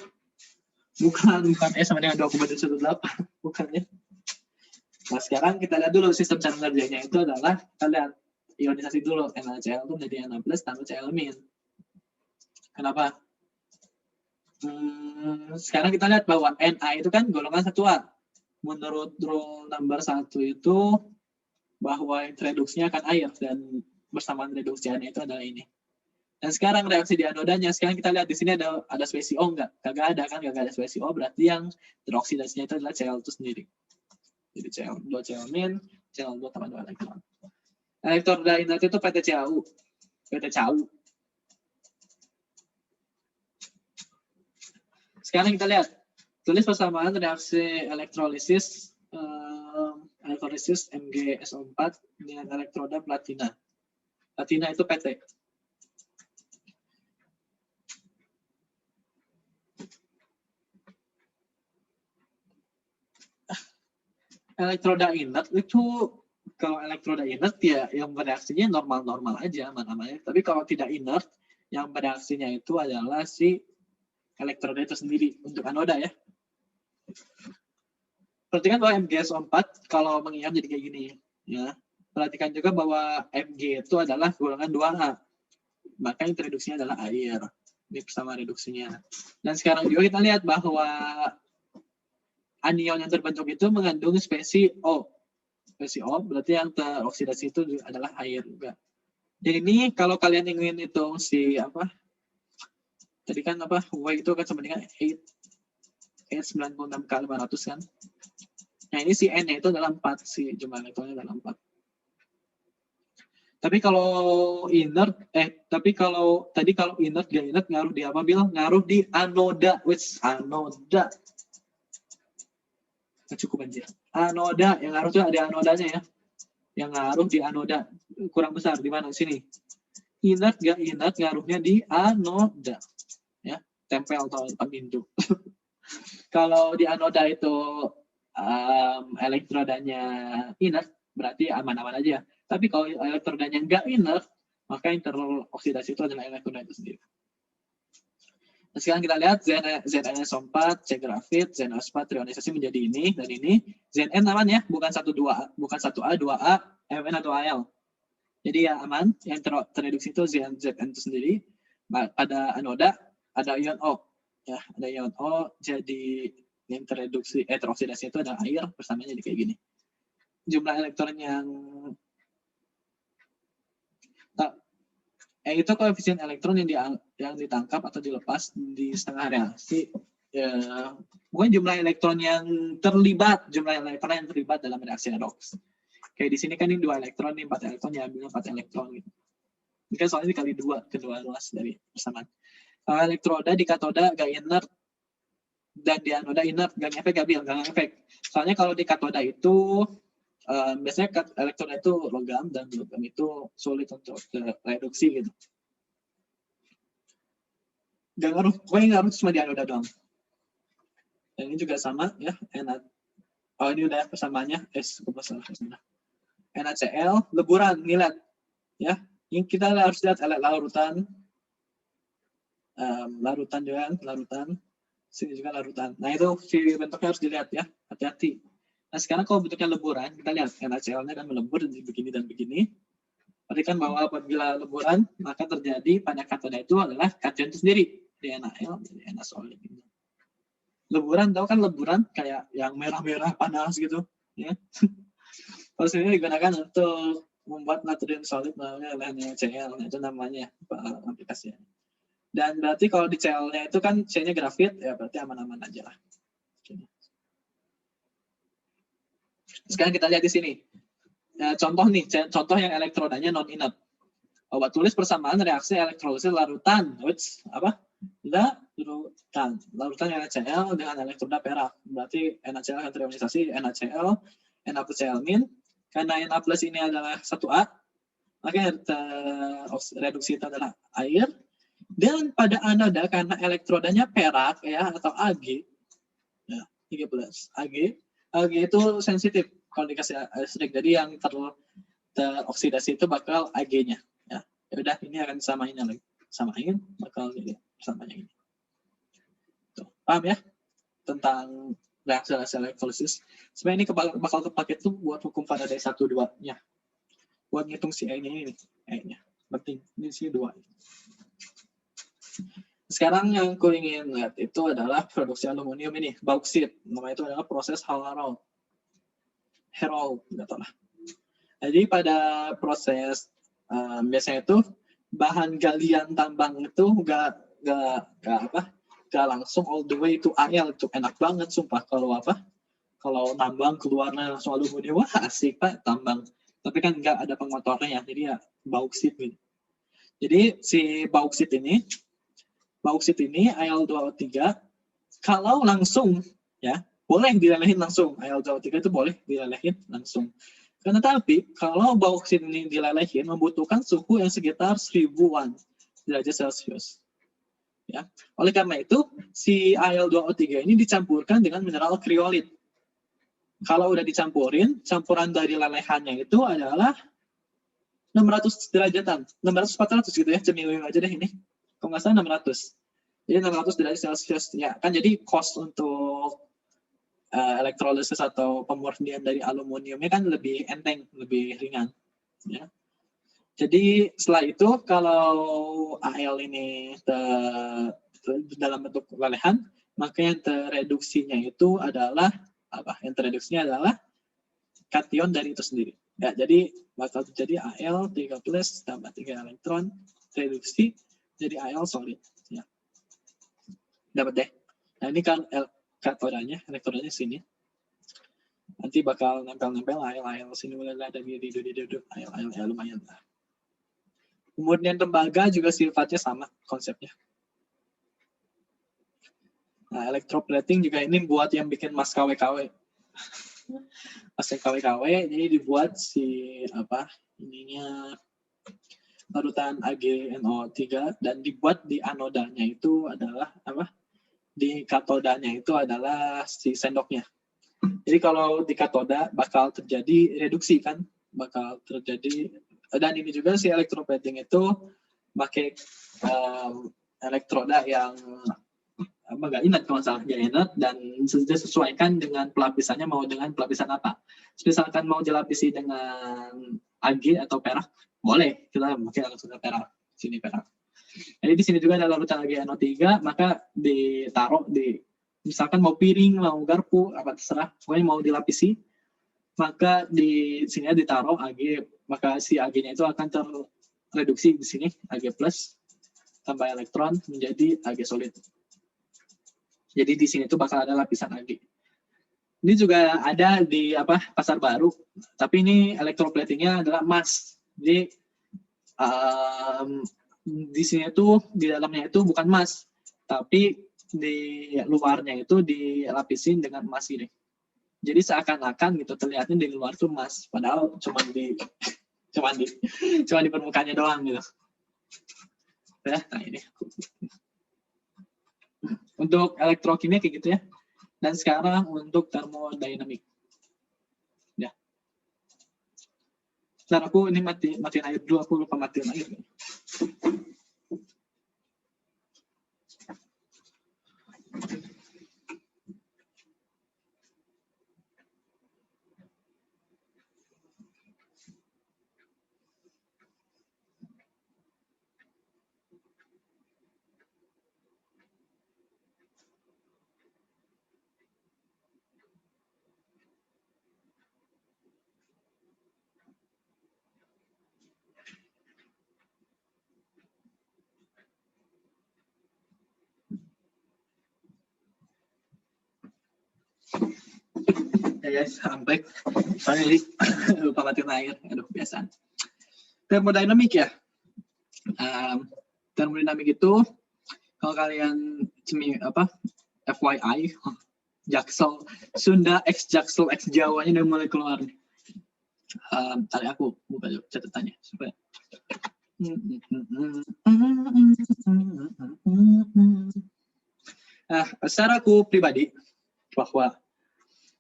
B: bukan E sama dengan 2,18. Bukan ya. Nah, sekarang kita lihat dulu sistem cara kerjanya itu adalah, kita lihat ionisasi dulu. NaCl itu menjadi Na+ tambah Cl-. Kenapa? Sekarang kita lihat bahwa Na itu kan golongan satuan. Menurut rule nomor 1 itu bahwa reduksinya akan air dan bersamaan reduksiannya itu adalah ini. Dan sekarang reaksi di anodanya, sekarang kita lihat di sini ada spesies O enggak? Kagak ada kan, kagak ada spesies O, berarti yang teroksidasinya itu adalah Cl itu sendiri. Jadi Cl2 Cl-, Cl2 tambah 2 elektron. Elektroda inert itu PTCAU. Sekarang kita lihat, tulis persamaan reaksi elektrolisis MgSO4 dengan elektroda platina. Platina itu PT. Elektroda inert itu, kalau elektroda inert ya yang bereaksinya normal-normal aja, aman-aman. Tapi kalau tidak inert, yang bereaksinya itu adalah si elektroda itu sendiri untuk anoda ya. Perhatikan bahwa MgSO4 kalau mengiap jadi kayak gini. Ya. Perhatikan juga bahwa Mg itu adalah golongan 2A. Maka yang tereduksinya adalah air. Ini bersama reduksinya. Dan sekarang juga kita lihat bahwa anion yang terbentuk itu mengandung spesies O. Spesies O berarti yang teroksidasi itu adalah air juga. Jadi ini kalau kalian ingin hitung si apa? Tadi kan apa? W itu kan sama dengan 96 kali 500 kan. Nah ini si N-nya itu adalah 4, si jumlah elektronnya adalah 4. Tapi kalau inert, tadi kalau inert gak inert ngaruh di apa Bil? Ngaruh di anoda, anoda. Cukup anjir. Anoda, yang ngaruh tuh ada anodanya ya. Yang ngaruh di anoda kurang besar di mana sini? Inert gak inert ngaruhnya di anoda. Ya, tempel atau pintu. Kalau di anoda itu elektrodanya inert, berarti aman-aman aja. Tapi kalau elektrodanya nggak inert, maka yang teroksidasi itu adalah elektroda itu sendiri. Nah, sekarang kita lihat ZnSO4, C grafit, ZnO4 trionisasi menjadi ini dan ini. Zn aman ya, bukan 1A, 2A, Mn atau Al. Jadi ya aman, yang tereduksi itu Zn itu sendiri. Ada anoda, ada ion O. Ya, ada ion O, jadi yang teroksidasi itu ada air, bersamanya jadi kayak gini. Jumlah elektron yang itu koefisien elektron yang ditangkap atau dilepas di setengah reaksi. Ya, bukan jumlah elektron yang terlibat, dalam reaksi redoks. Kayak di sini kan ini 2 elektron, ini 4 elektron, ya ambilnya 4 elektron gitu. Ini kan soalnya dikali 2, kedua ruas dari persamaan. Elektroda di katoda gak inert, dan di anoda inert, gak ngefek, gak ngefek. Soalnya kalau di katoda itu biasanya elektroda itu logam, dan logam itu sulit untuk reduksi gitu. Gak ngaruh, pokoknya ngaruh cuma di anoda doang. Dan ini juga sama ya, oh ini udah persamaannya, NaCl, leburan, ngilat. Ya, ini kita harus lihat larutan, larutan juga, larutan. Sini juga larutan. Nah itu bentuknya harus dilihat ya, hati-hati. Nah sekarang kalau bentuknya leburan, kita lihat NaCl-nya kan melebur begini dan begini. Perhatikan bahwa apabila leburan, maka terjadi pada katoda itu adalah kation itu sendiri, di NaL, di NaSolid. Leburan, tahu kan leburan kayak yang merah-merah panas gitu, ya. Terus ini digunakan untuk membuat natrium solid namanya NaCl, itu namanya aplikasinya. Dan berarti kalau di Cl-nya itu kan C-nya grafit, ya berarti aman-aman aja lah. Sekarang kita lihat di sini. Contoh nih, contoh yang elektrodanya non-inert. Coba tulis persamaan reaksi elektrolisis larutan. Apa? Larutan. Larutan NaCl dengan elektroda perak. Berarti NaCl akan terionisasi NaCl, Na plus Cl min. Karena Na plus ini adalah 1A, maka reduksi itu adalah air. Dan pada anoda karena elektrodanya perak ya atau Ag, ya, 13 Ag itu sensitif kalau dikasih listrik. Jadi yang teroksidasi itu bakal Ag-nya. Ya, udah ini akan samain bakal jadi samanya ini. Tuh, paham ya tentang reaksi elektrolisis? Sebenarnya ini bakal kepake tuh buat hukum Faraday 1-2-nya. Buat ngitung si E-nya ini, E-nya. Penting, ini si 2. Sekarang yang aku ingin lihat itu adalah produksi aluminium ini, bauksit. Namanya itu adalah proses Heroult, nggak tahu lah. Jadi pada proses biasanya itu bahan galian tambang itu nggak langsung all the way to Al. Itu enak banget sumpah kalau tambang keluarnya langsung aluminium, wah asik Pak tambang. Tapi kan nggak ada pengotornya, jadi ya bauksit gitu. Jadi si bauksit ini Al2O3 kalau langsung ya boleh dilelehin langsung. Al2O3 itu boleh dilelehin langsung. Karena tapi kalau bauksit ini dilelehin membutuhkan suhu yang sekitar 1000 derajat Celcius. Ya. Oleh karena itu si Al2O3 ini dicampurkan dengan mineral kriolit. Kalau udah dicampurin, campuran dari lelehannya itu adalah 600 derajatan, 600-400 gitu ya, cemilin aja deh ini. Kalau nggak salah 600. Jadi 600 derajat Celcius ya kan, jadi cost untuk elektrolisis atau pemurnian dari aluminiumnya kan lebih enteng, lebih ringan. Ya. Jadi setelah itu kalau Al ini dalam bentuk lelehan, maka yang tereduksinya itu adalah apa? Yang tereduksinya adalah kation dari itu sendiri. Ya, jadi bakal terjadi Al 3 plus tambah 3 elektron reduksi jadi Al solid. Ya. Dapat deh. Nah ini kan katodanya, elektronnya sini. Nanti bakal nempel-nempel Al sini mulai ada di Al lumayan lah. Kemudian tembaga juga sifatnya sama konsepnya. Nah, electroplating juga ini buat yang bikin mas KW-KW. Mas KW-KW, jadi dibuat si apa ininya larutan AgNO3 dan dibuat di anodanya itu adalah apa? Di katodanya itu adalah si sendoknya. Jadi kalau di katoda bakal terjadi reduksi kan, bakal terjadi. Dan ini juga si electroplating itu pakai elektroda yang nggak ingat kalau salah nggak ingat dan sesuaikan dengan pelapisannya mau dengan pelapisan apa. Misalkan mau dilapisi dengan Ag atau perak, boleh kita pakai langsung perak. Sini perak. Jadi di sini juga ada larutan AgNO3, maka ditaruh di misalkan mau piring, mau garpu, apa terserah, pokoknya mau dilapisi, maka di sini ditaruh Ag, maka si Ag-nya itu akan terreduksi di sini Ag plus tambah elektron menjadi Ag solid. Jadi di sini itu bakal ada lapisan Ag. Ini juga ada di apa pasar baru, tapi ini electroplatingnya adalah emas. Jadi di sini itu di dalamnya itu bukan emas, tapi di luarnya itu dilapisin dengan emas ini. Jadi seakan-akan gitu terlihatnya di luar tuh emas, padahal cuma di permukaannya doang gitu. Ya, nah ini. Untuk elektrokimia kayak gitu ya. Dan sekarang untuk termodinamik. Ya. Ntar aku ini matiin air dulu, aku lupa matiin air. Ya guys, sampai sorry lupa matiin air, aduh biasa. Termodinamik ya. Termodinamik itu kalau kalian apa FYI Jaksel Sunda X Jaksel X Jawanya udah mulai keluar nih. Tadi aku buka catatannya supaya. Nah, secara aku pribadi bahwa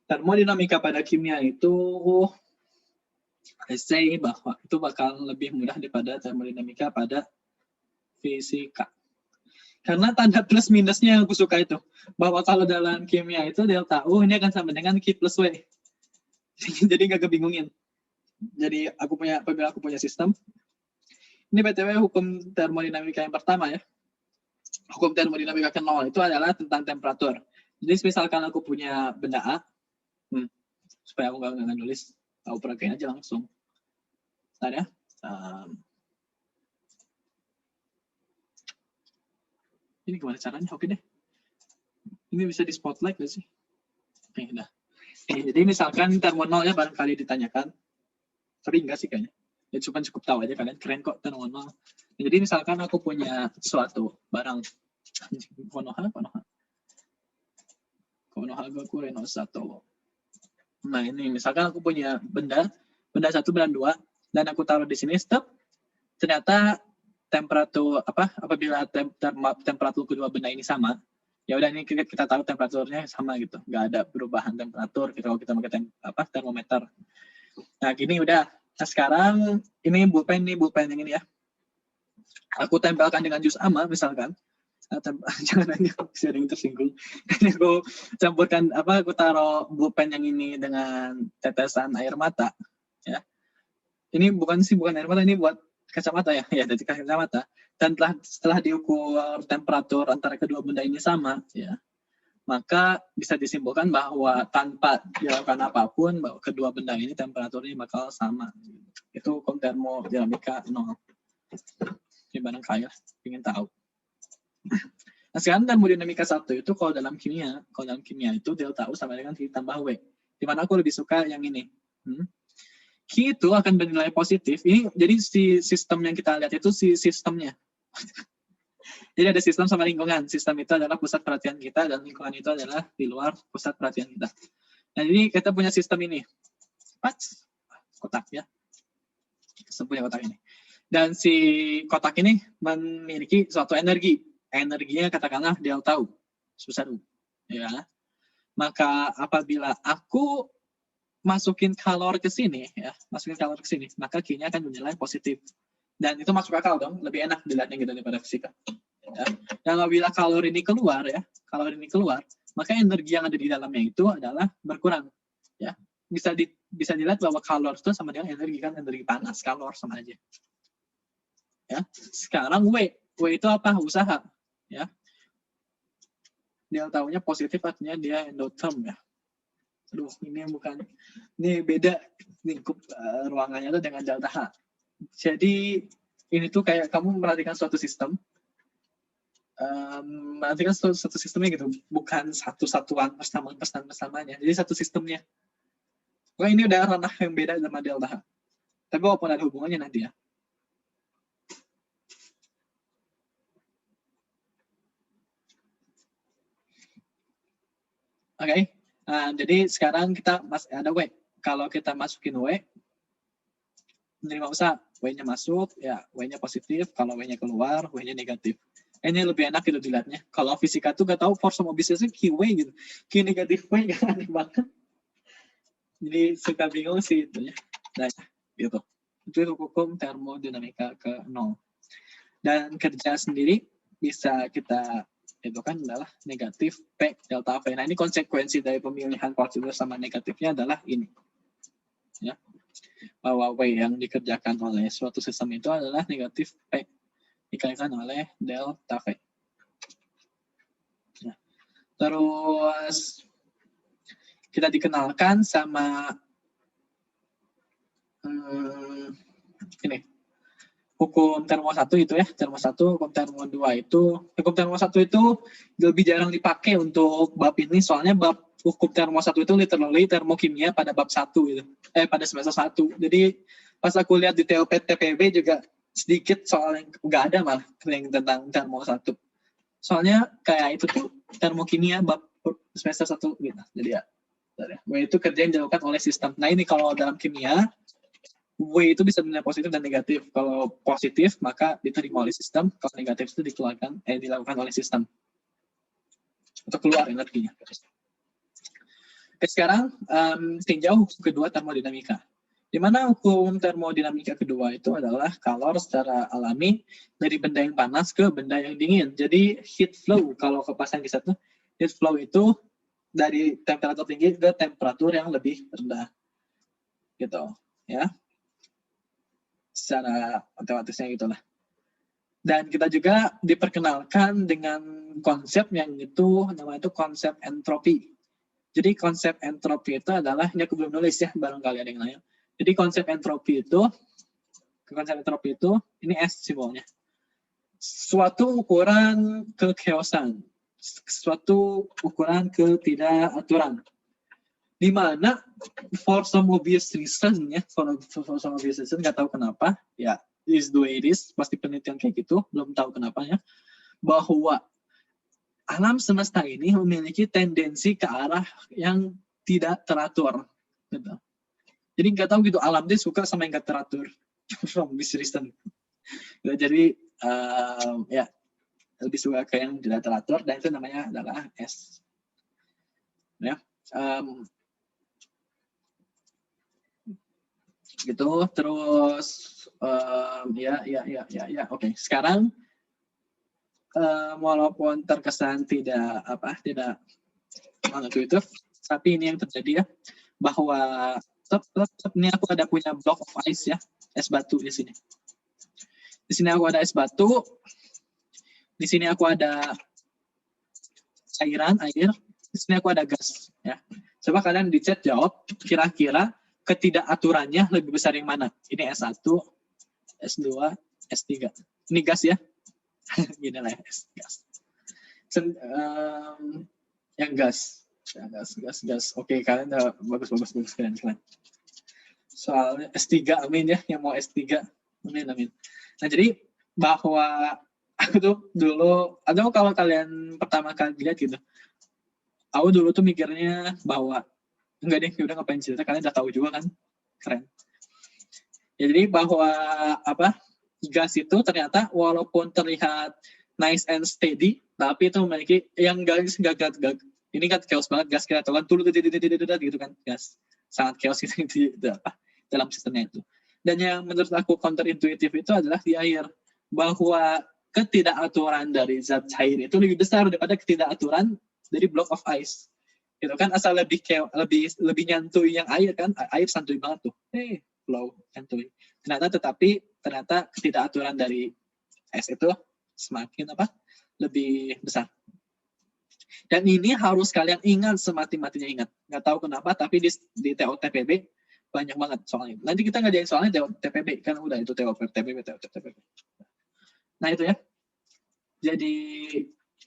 B: termodinamika pada kimia itu say bahwa itu bakal lebih mudah daripada termodinamika pada fisika. Karena tanda plus minusnya yang aku suka itu. Bahwa kalau dalam kimia itu delta U ini akan sama dengan Q plus W. Jadi nggak kebingungin. Jadi apabila aku punya sistem. Ini BTW hukum termodinamika yang pertama ya. Hukum termodinamika ke-0 itu adalah tentang temperatur. Jadi misalkan aku punya benda A. Supaya aku nggak nulis. Aku peragain aja langsung. Bentar ya. Ini gimana caranya? Oke deh. Ini bisa di spotlight nggak sih? Oke, udah. Jadi misalkan termonolnya barangkali ditanyakan. Tapi enggak sih kayaknya. Ya cukup tahu aja kalian. Keren kok termonol. Jadi misalkan aku punya suatu barang. Konoha aku Reno 1. Nah ini misalkan aku punya benda 1, benda 2. Dan aku taruh di sini, stop. Ternyata temperatur apabila temperatur kedua benda ini sama, ya udah ini kita tahu temperaturnya sama gitu, nggak ada perubahan temperatur kalau kita pakai termometer. Nah gini udah. Nah sekarang ini pulpen yang ini ya. Aku tempelkan dengan jus ama misalkan. Jangan nanya, bisa ada yang tersinggung. Ini aku campurkan aku taruh pulpen yang ini dengan tetesan air mata, ya. Ini bukan air mata, ini buat kacamata ya, dari kacamata. Dan setelah diukur temperatur antara kedua benda ini sama, ya, maka bisa disimpulkan bahwa tanpa dilakukan apapun, bahwa kedua benda ini temperaturnya bakal sama. Itu hukum termodinamika 0. Ini barangkali ingin tahu. Nah, sekarang termodinamika 1 itu kalau dalam kimia itu delta U sama dengan Q tambah W. Di mana aku lebih suka yang ini. Q itu akan bernilai positif. Ini jadi si sistem yang kita lihat itu si sistemnya. Jadi ada sistem sama lingkungan. Sistem itu adalah pusat perhatian kita dan lingkungan itu adalah di luar pusat perhatian kita. Nah, jadi kita punya sistem ini. Kotak ya. Kita punya kotak ini. Dan si kotak ini memiliki suatu energi. Energinya katakanlah delta U sebesar U. Ya. Maka apabila aku masukin kalor ke sini, maka Q-nya akan bernilai positif. Dan itu masuk akal dong, lebih enak dilihatnya gitu daripada fisika. Ya. Dan apabila kalor ini keluar, maka energi yang ada di dalamnya itu adalah berkurang. Ya. Bisa dilihat bahwa kalor itu sama dengan energi panas, kalor sama aja. Ya. Sekarang W itu apa? Usaha. Ya. Delta U-nya positif artinya dia endotherm ya. Aduh, ini beda lingkup ruangannya itu dengan delta H. Jadi ini tuh kayak kamu memperhatikan suatu sistem, satu sistemnya gitu, bukan satu-satuan persamaan-persamanya. Jadi satu sistemnya. Wah, ini udah ranah yang beda sama delta H. Tapi walaupun ada hubungannya nanti ya. Oke. Nah, jadi sekarang kita ada W. Kalau kita masukin W, menerima usaha, W-nya masuk, ya W-nya positif. Kalau W-nya keluar, W-nya negatif. Ini lebih enak gitu dilihatnya. Kalau fisika tuh gak tahu force of mobility QW gitu. Q negatif W kan aneh banget. Jadi suka bingung sih itu ya. Nah, gitu. Itu hukum termodinamika ke 0. Dan kerja sendiri bisa kita itu kan adalah negatif P delta V. Nah, ini konsekuensi dari pemilihan positif sama negatifnya adalah ini. Ya. Bahwa W yang dikerjakan oleh suatu sistem itu adalah negatif P dikalikan oleh delta V. Nah, terus kita dikenalkan sama ini. Hukum termo 1 itu ya, termo 1, hukum termo 2 itu, hukum termo 1 itu lebih jarang dipakai untuk bab ini, soalnya bab hukum termo 1 itu literally termokimia pada bab 1 gitu. Pada semester 1. Jadi pas aku lihat di TPB juga sedikit soal yang nggak ada malah yang tentang termo 1. Soalnya kayak itu tuh termokimia bab semester 1 gitu. Jadi ya, itu kerja yang dilakukan oleh sistem. Nah, ini kalau dalam kimia W itu bisa bernilai positif dan negatif. Kalau positif maka diterima oleh sistem, kalau negatif itu dilakukan oleh sistem. Untuk keluar energinya. Oke, sekarang tinjau hukum kedua termodinamika. Di mana hukum termodinamika kedua itu adalah kalor secara alami dari benda yang panas ke benda yang dingin. Jadi heat flow, kalau kepasang kisah itu, heat flow itu dari temperatur tinggi ke temperatur yang lebih rendah. Gitu, ya. Secara matematisnya gitulah. Dan kita juga diperkenalkan dengan konsep yang itu namanya itu konsep entropi. Jadi konsep entropi itu adalah, ini aku belum nulis ya, barangkali ada yang lain. Jadi konsep entropi itu ini S simbolnya. Suatu ukuran kechaosan, suatu ukuran ketidakaturan. Di mana for some obvious reason ya, for some obvious reason, nggak tahu kenapa, ya is the way it is, pasti penelitian kayak gitu, belum tahu kenapanya, bahwa alam semesta ini memiliki tendensi ke arah yang tidak teratur. Gitu. Jadi nggak tahu gitu, alam dia suka sama yang nggak teratur, from this reason. Jadi ya lebih suka ke yang tidak teratur, dan itu namanya adalah S. Ya. Gitu, terus ya oke. Sekarang walaupun terkesan tidak intuitif, tapi ini yang terjadi ya, bahwa tetap ini aku ada punya block of ice ya, es batu di sini. Di sini aku ada es batu, di sini aku ada cairan air, di sini aku ada gas ya. Coba kalian di chat jawab kira-kira ketidakaturannya lebih besar yang mana? Ini S1, S2, S3. Ini gas ya. Gini lah ya, gas. Yang gas. Ya, gas. Oke, kalian udah bagus kalian. Soalnya S3, amin ya, yang mau S3. Amin. Nah, jadi bahwa aku tuh dulu, atau kalau kalian pertama kali lihat gitu, aku dulu tuh mikirnya bahwa enggak deh, udah ngapain cerita, kalian udah tahu juga kan, keren. Ya, jadi bahwa gas itu ternyata walaupun terlihat nice and steady, tapi itu memiliki yang gas ini kan chaos banget, gas kita tahu kan gitu kan, gas sangat chaos gitu dalam sistemnya itu. Dan yang menurut aku counterintuitif itu adalah di air, bahwa ketidakaturan dari zat cair itu lebih besar daripada ketidakaturan dari block of ice. Itu kan asal lebih nyantui yang air kan, air santuy banget tuh, flow santuy. Ternyata ketidakaturan dari es itu semakin lebih besar. Dan ini harus kalian ingat, semati-matinya ingat. Nggak tahu kenapa, tapi di TOTPB banyak banget soalnya. Nanti kita ngerjain soalnya TOTPB, kan udah itu TOTPB. Nah itu ya. Jadi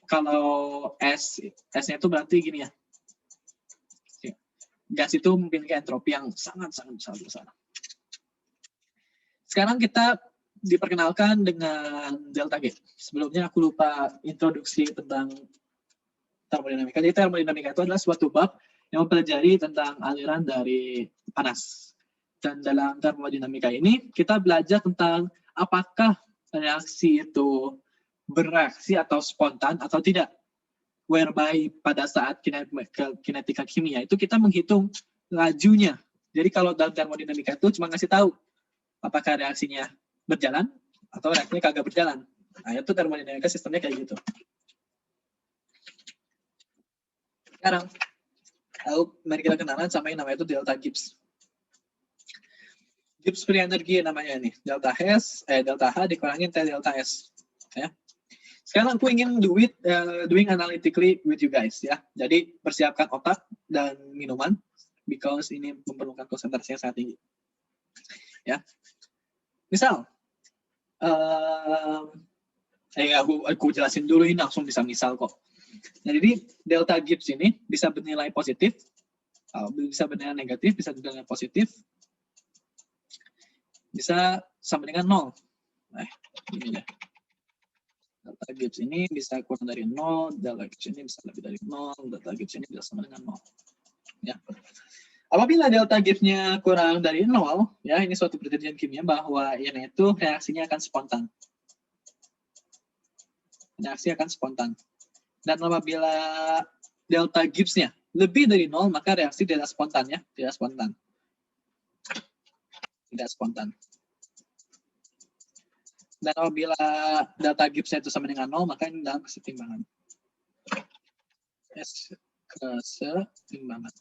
B: kalau S-nya itu berarti gini ya. Gas itu memiliki entropi yang sangat besar. Sekarang kita diperkenalkan dengan delta G. Sebelumnya aku lupa introduksi tentang termodinamika. Jadi termodinamika itu adalah suatu bab yang mempelajari tentang aliran dari panas. Dan dalam termodinamika ini kita belajar tentang apakah reaksi itu bereaksi atau spontan atau tidak. Whereby pada saat kinetika kimia itu kita menghitung lajunya. Jadi kalau dalam termodinamika itu cuma ngasih tahu apakah reaksinya berjalan atau reaksinya kagak berjalan. Nah, itu termodinamika sistemnya kayak gitu. Sekarang, mari kita kenalan sama yang namanya itu delta Gibbs. Gibbs free energy namanya ini. Delta H dikurangin T delta S. Ya. Sekarang aku ingin doing analytically with you guys ya. Jadi persiapkan otak dan minuman because ini memerlukan konsentrasi yang sangat tinggi. Ya. Misal, aku jelasin dulu, ini langsung bisa misal kok. Nah, jadi delta Gibbs ini bisa bernilai positif, bisa bernilai negatif, bisa bernilai positif, bisa sama dengan 0. Nah, ini ya. Delta Gibbs ini bisa kurang dari 0, delta Gibbs ini bisa lebih dari 0, delta Gibbs ini bisa sama dengan 0. Ya. Apabila delta Gibbs-nya kurang dari 0, ya ini suatu perjanjian kimia bahwa ini itu reaksinya akan spontan. Reaksi akan spontan. Dan apabila delta Gibbs-nya lebih dari 0, maka reaksi tidak spontan ya, tidak spontan. Tidak spontan. Dan apabila delta Gibbs-nya itu sama dengan 0, maka ini dalam kesetimbangan. Kesetimbangan.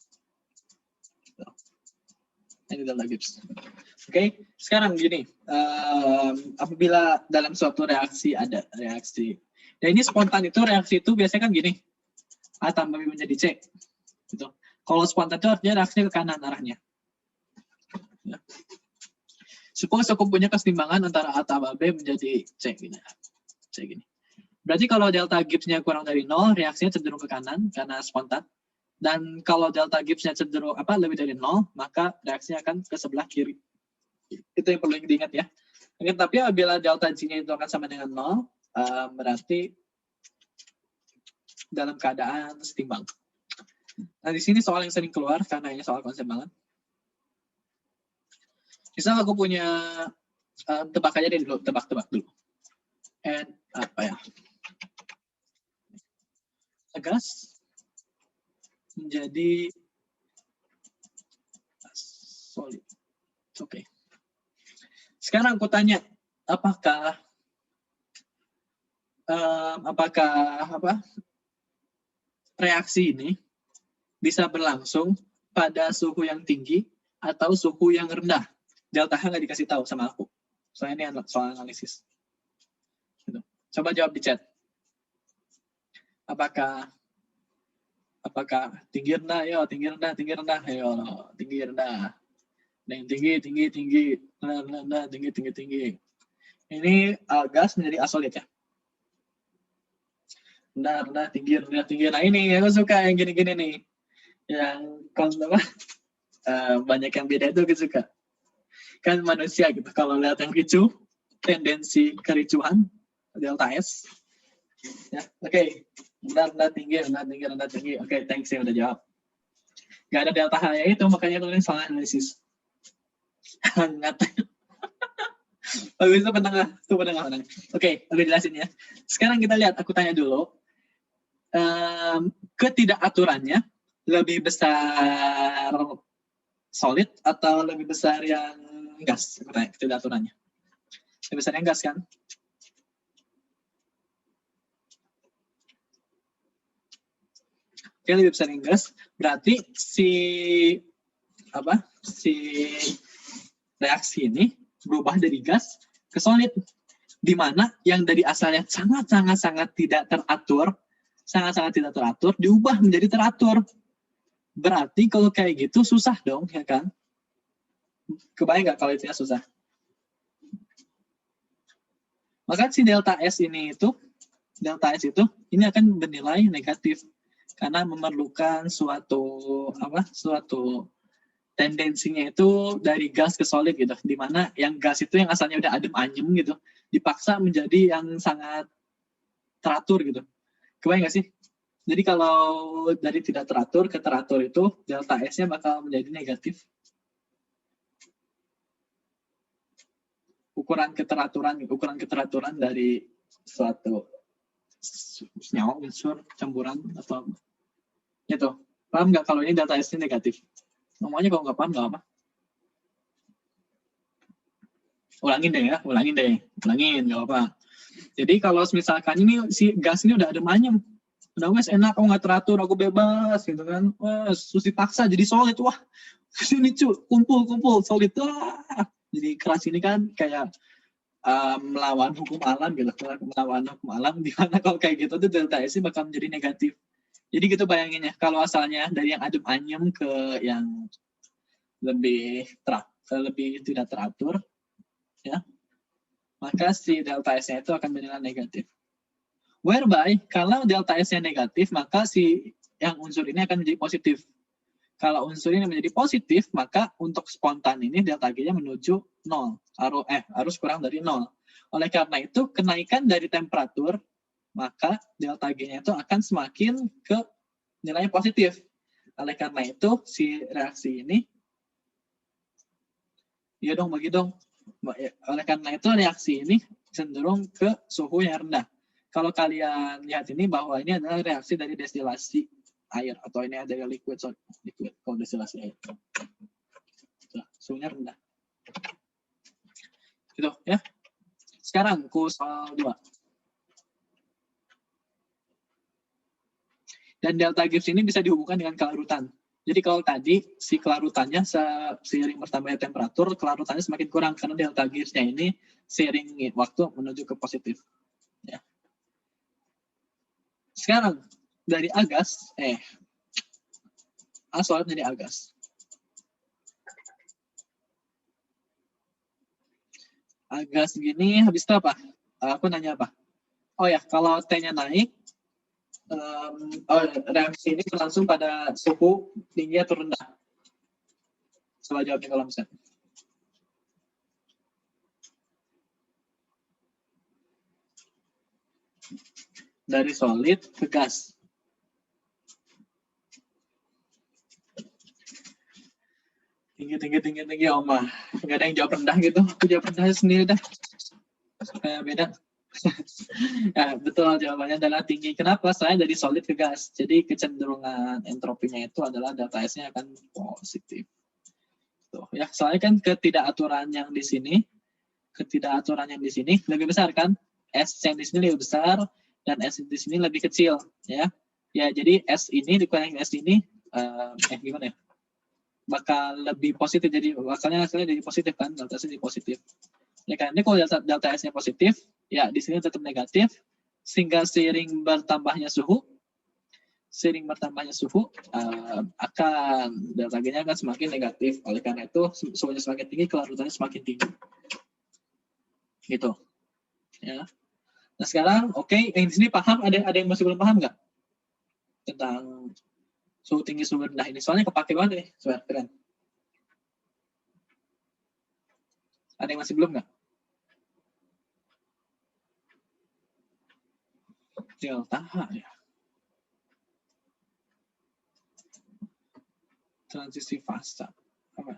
B: Ini delta Gibbs. Oke, sekarang gini, apabila dalam suatu reaksi ada reaksi, dan ini spontan itu reaksi itu biasanya kan gini, A tambah B menjadi C. Gitu. Kalau spontan itu artinya reaksinya ke kanan arahnya. Ya. Suppose aku punya kesetimbangan antara A tambah B menjadi C gini. C gini. Berarti kalau delta Gibbs-nya kurang dari 0, reaksinya cenderung ke kanan karena spontan. Dan kalau delta Gibbs-nya cenderung lebih dari 0, maka reaksinya akan ke sebelah kiri. Itu yang perlu diingat ya. Tapi apabila delta G-nya itu akan sama dengan 0, berarti dalam keadaan setimbang. Nah, di sini soal yang sering keluar karena ini soal konsep banget. Misal aku punya tebak aja deh dulu, tebak dulu. And apa ya? Gas menjadi solid. Oke. Sekarang aku tanya, apakah apakah reaksi ini bisa berlangsung pada suhu yang tinggi atau suhu yang rendah. Delta H nggak dikasih tahu sama aku. Soalnya ini soal analisis. Gitu. Coba jawab di chat. Apakah tinggi rendah? Yo, tinggi rendah. Ayo, tinggi rendah. Yang tinggi, rendah, tinggi. Ini gas menjadi asolit ya. Rendah, tinggi. Nah ini aku suka yang gini-gini nih. Yang banyak yang beda itu aku suka. Kan manusia gitu. Kalau lihat yang ricuh, tendensi kericuhan, delta S. Ya, oke. Rendah, tinggi. Oke, thanks ya udah jawab. Nggak ada delta H ya itu, makanya tulis soal analisis. Hangat. Bagus, itu penengah. Oke, aku jelasin ya. Sekarang kita lihat, aku tanya dulu. Ketidakaturannya lebih besar solid atau lebih besar yang gas? Aku tanya, ketidakaturannya. Lebih besar yang gas kan? Oke, lebih besar yang gas. Berarti si reaksi ini berubah dari gas ke solid, di mana yang dari asalnya sangat tidak teratur diubah menjadi teratur. Berarti kalau kayak gitu susah dong, ya kan? Kebayang nggak kalau itu susah? Maka si delta S itu ini akan bernilai negatif karena memerlukan suatu tendensinya itu dari gas ke solid gitu, di mana yang gas itu yang asalnya udah adem anyem gitu, dipaksa menjadi yang sangat teratur gitu. Kebayang nggak sih? Jadi kalau dari tidak teratur ke teratur itu delta S-nya bakal menjadi negatif. Ukuran keteraturan dari suatu senyawa, unsur, campuran atau itu. Paham nggak kalau ini delta S-nya negatif? Ngomongnya kalau nggak paham nggak apa. Ulangin nggak apa. Jadi kalau misalkan ini si gas ini udah adem anyem, udah wes enak, aku nggak teratur, aku bebas gitu kan, terus dipaksa jadi solid, wah sini kumpul solid, wah jadi keras. Ini kan kayak melawan hukum alam gitu, di mana kalau kayak gitu tuh delta S bakal menjadi negatif. Jadi gitu bayanginnya, kalau asalnya dari yang adem anyem ke yang lebih tidak teratur, ya, maka si delta S-nya itu akan bernilai negatif. Whereby, kalau delta S-nya negatif, maka si yang unsur ini akan menjadi positif. Kalau unsur ini menjadi positif, maka untuk spontan ini delta G-nya menuju 0. Harus kurang dari 0. Oleh karena itu, kenaikan dari temperatur, maka delta G-nya itu akan semakin ke nilai positif. Oleh karena itu, si reaksi ini, oleh karena itu reaksi ini cenderung ke suhu yang rendah. Kalau kalian lihat ini bahwa ini adalah reaksi dari destilasi air, atau ini ada liquid kalau destilasi air. Suhunya rendah. Gitu ya. Sekarang soal 2. Dan delta Gibbs ini bisa dihubungkan dengan kelarutan. Jadi kalau tadi si kelarutannya seiring bertambahnya temperatur, kelarutannya semakin kurang karena delta Gibbs-nya ini seiring waktu menuju ke positif. Ya. Sekarang dari agas, solid jadi agas. Agas gini habis itu apa? Aku nanya apa? Oh ya, kalau T-nya naik, reaksi ini berlangsung pada suhu tinggi atau rendah? Coba jawab di kolom chat. Dari solid ke gas. Tinggi, Oma. Nggak ada yang jawab rendah gitu. Aku jawab rendah sendiri dah. Kayak beda. Ya, betul, jawabannya adalah tinggi. Kenapa? Soalnya dari solid ke gas. Jadi kecenderungan entropinya itu adalah delta S-nya akan positif. Tuh, ya, soalnya kan ketidakaturan yang di sini lebih besar kan? S yang di sini lebih besar, dan S di sini lebih kecil, ya. Ya, jadi S ini dikurangin S ini, gimana ya? Bakal lebih positif, jadi hasilnya jadi positif kan, delta S jadi positif. Ya kan, ini kalau delta S-nya positif, ya di sini tetap negatif, sehingga seiring bertambahnya suhu akan delta G-nya akan semakin negatif. Oleh karena itu, suhunya semakin tinggi, kelarutannya semakin tinggi. Gitu. Ya. Nah sekarang, oke, yang di sini paham? Ada yang masih belum paham nggak tentang suhu tinggi, suhu rendah ini? Soalnya kepake banget nih, soalnya keren. Ada yang masih belum nggak? Delta H ya. Transisi fase. Apa?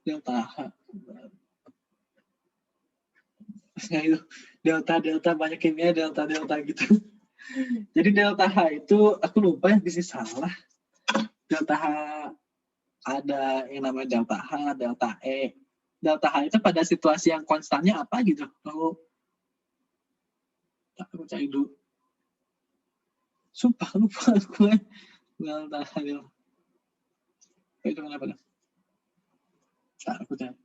B: Delta H. Nah, itu delta banyak kimia delta gitu. Jadi delta H itu aku lupa ya, bisa salah. Delta H ada yang namanya delta H, delta E. Delta H itu pada situasi yang konstannya apa gitu? Aku cari dulu. Sumpah lupa aku. Delta H. Itu kenapa? Aku cari.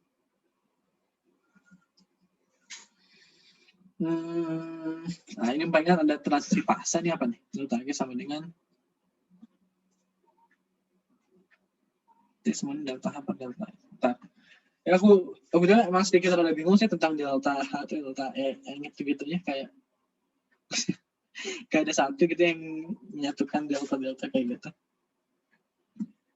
B: Nah ini banyak ada transisi fase nih, apa nih? Delta G sama dengan T-semuanya delta H per delta E. Bentar. Ya aku juga emang sedikit rada bingung sih tentang delta H atau delta E. Yang gitu-gitunya kayak kayak ada satu gitu yang menyatukan delta kayak gitu.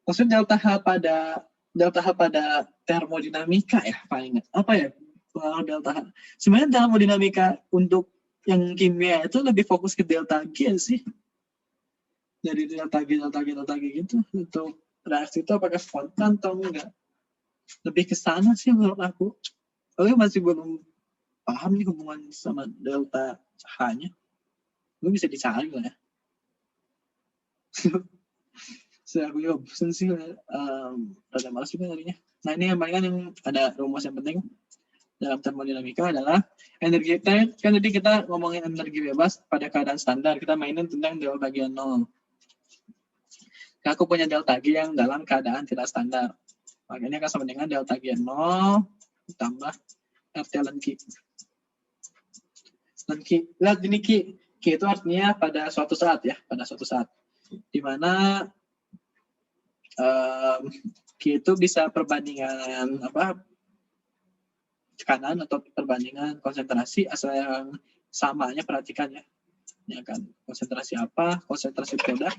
B: Maksudnya delta H pada termodinamika ya paling apa ya? Delta H. Sebenarnya termodinamika untuk yang kimia itu lebih fokus ke delta G sih. Dari delta G gitu. Untuk reaksi itu apakah spontan atau enggak? Lebih ke sana sih menurut aku. Aku masih belum paham nih hubungan sama delta H-nya. Gue bisa dicari lah ya. Aku juga bosan sih, rada malas juga tadinya. Nah ini yang paling yang ada rumus yang penting dalam termodinamika adalah energi. Kan tadi kita ngomongin energi bebas pada keadaan standar, kita mainin tentang delta G 0. Nah, aku punya delta G yang dalam keadaan tidak standar. Makanya akan sama dengan delta G 0 ditambah RT ln Q. Lihat ini Q itu artinya pada suatu saat ya, pada suatu saat. Di mana Q itu bisa perbandingan apa? Tekanan atau perbandingan konsentrasi asal yang samanya perhatikan ya. Ya kan, konsentrasi apa? Konsentrasi produk.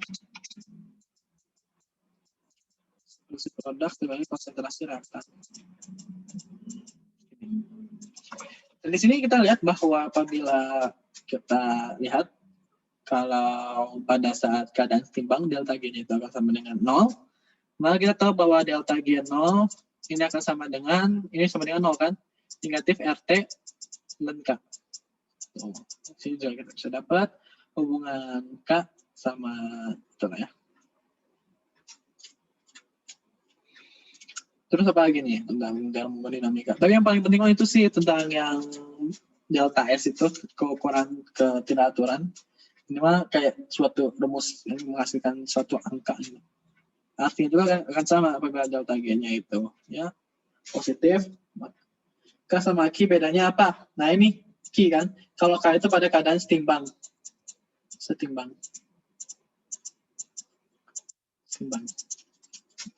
B: Konsentrasi produk dibagi konsentrasi reaktan. Dan di sini kita lihat bahwa apabila kita lihat kalau pada saat keadaan seimbang delta G itu akan sama dengan 0, maka kita tahu bahwa delta G 0 ini akan sama dengan 0 kan? Negatif RT ln K. Sini juga kita bisa dapat hubungan K sama itu ya. Terus apa lagi nih tentang termodinamika? Tapi yang paling penting itu sih tentang yang delta S itu keukuran ketidakaturan. Ini mah kayak suatu rumus yang menghasilkan suatu angka. Artinya juga akan sama apabila delta G-nya itu ya positif. K sama Q bedanya apa? Nah ini Q kan. Kalau K itu pada keadaan setimbang.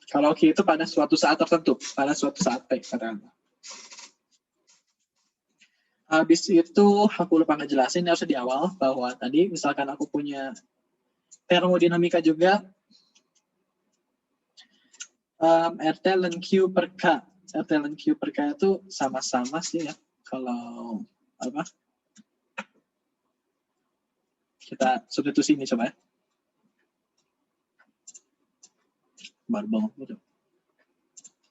B: Kalau Q itu pada suatu saat tertentu, pada suatu saat T katakanlah. Habis itu aku lupa ngejelasin harusnya di awal bahwa tadi misalkan aku punya termodinamika juga RT ln Q per K. RT ln Q per K itu sama-sama sih ya. Kalau apa? Kita substitusi ini coba ya. Barbong gitu.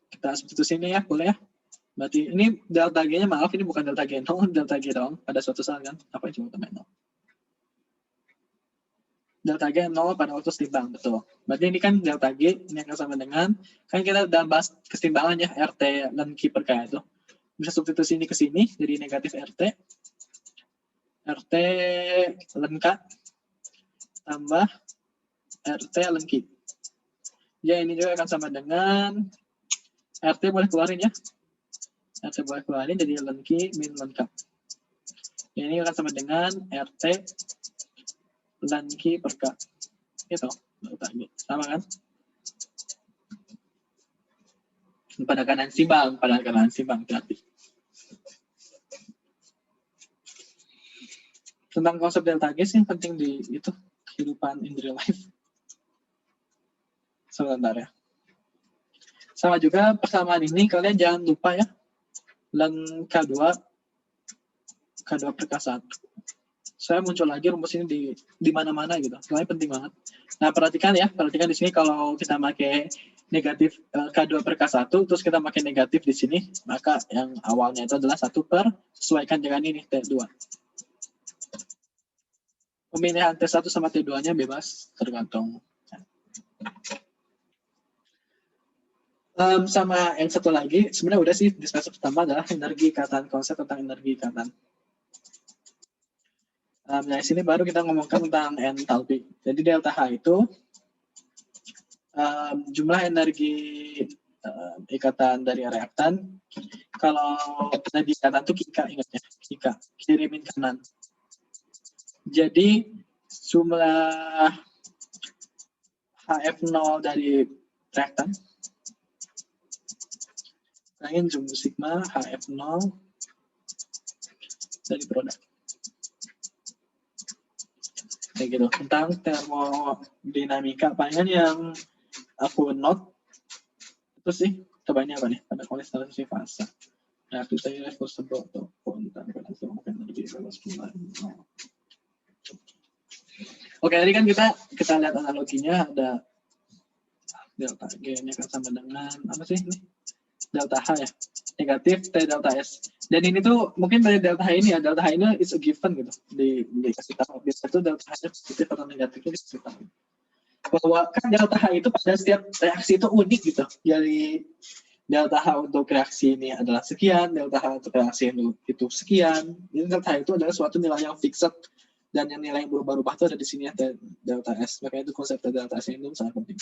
B: Kita substitusi ini ya, boleh ya. Berarti ini delta G-nya, maaf ini bukan delta G 0, delta G dong. Pada suatu saat kan. Apa yang coba teman 0? Delta G 0 pada waktu setimbang, betul. Berarti ini kan delta G, ini akan sama dengan, kan kita udah bahas kesetimbangan ya, RT dan Q per K itu. Bisa substitusi ini ke sini, jadi negatif RT. RT lengkap tambah RT lengki. Ya, ini juga akan sama dengan RT boleh keluarin ya. RT boleh keluarin jadi lengki min lengkap. Ya, ini akan sama dengan RT lengki per K. Gitu. Sama kan? Pada keadaan simbang, berarti. Tentang konsep delta G sih yang penting di itu kehidupan in real life. Sebentar ya. Sama juga persamaan ini kalian jangan lupa ya. Len K2 per K1. Saya muncul lagi rumus ini di mana-mana gitu. Soalnya penting banget. Nah, perhatikan di sini kalau kita pakai negatif K2 per K1 terus kita pakai negatif di sini, maka yang awalnya itu adalah 1 per sesuaikan dengan ini T2. Pemilihan T1 sama T2-nya bebas, tergantung. Sama yang satu lagi, sebenarnya udah sih, discussion pertama adalah energi ikatan, konsep tentang energi ikatan. Nah, di sini baru kita ngomongkan tentang entalpi. Jadi delta H itu jumlah energi ikatan dari reaktan. Kalau energi ikatan itu Kika, ingat ya, Kika, kirimin kanan. Jadi jumlah HF0 dari reaktan, ingin jumlah sigma HF0 dari produk. Kayak gitu. Tentang termodinamika, palingan yang aku note itu sih, coba ini apa nih? Pada konstelasi fase. Reaktif tadi reversible atau kontan energi bebas mulai. Oke, tadi kan kita lihat analoginya, ada delta G ini akan sama dengan apa sih ini? Delta H ya, negatif T delta S. Dan ini tuh mungkin dari delta H ini ya, delta H ini is a given gitu, dikasih tahu. Biasanya tuh delta H positif atau negatifnya dikasih tahu. Bahwa kan delta H itu pada setiap reaksi itu unik gitu. Jadi delta H untuk reaksi ini adalah sekian, delta H untuk reaksi itu sekian. Jadi delta H itu adalah suatu nilai yang fixed, dan yang nilai yang berubah-ubah itu ada di sini ya, delta S. Makanya itu konsep delta S ini sangat penting.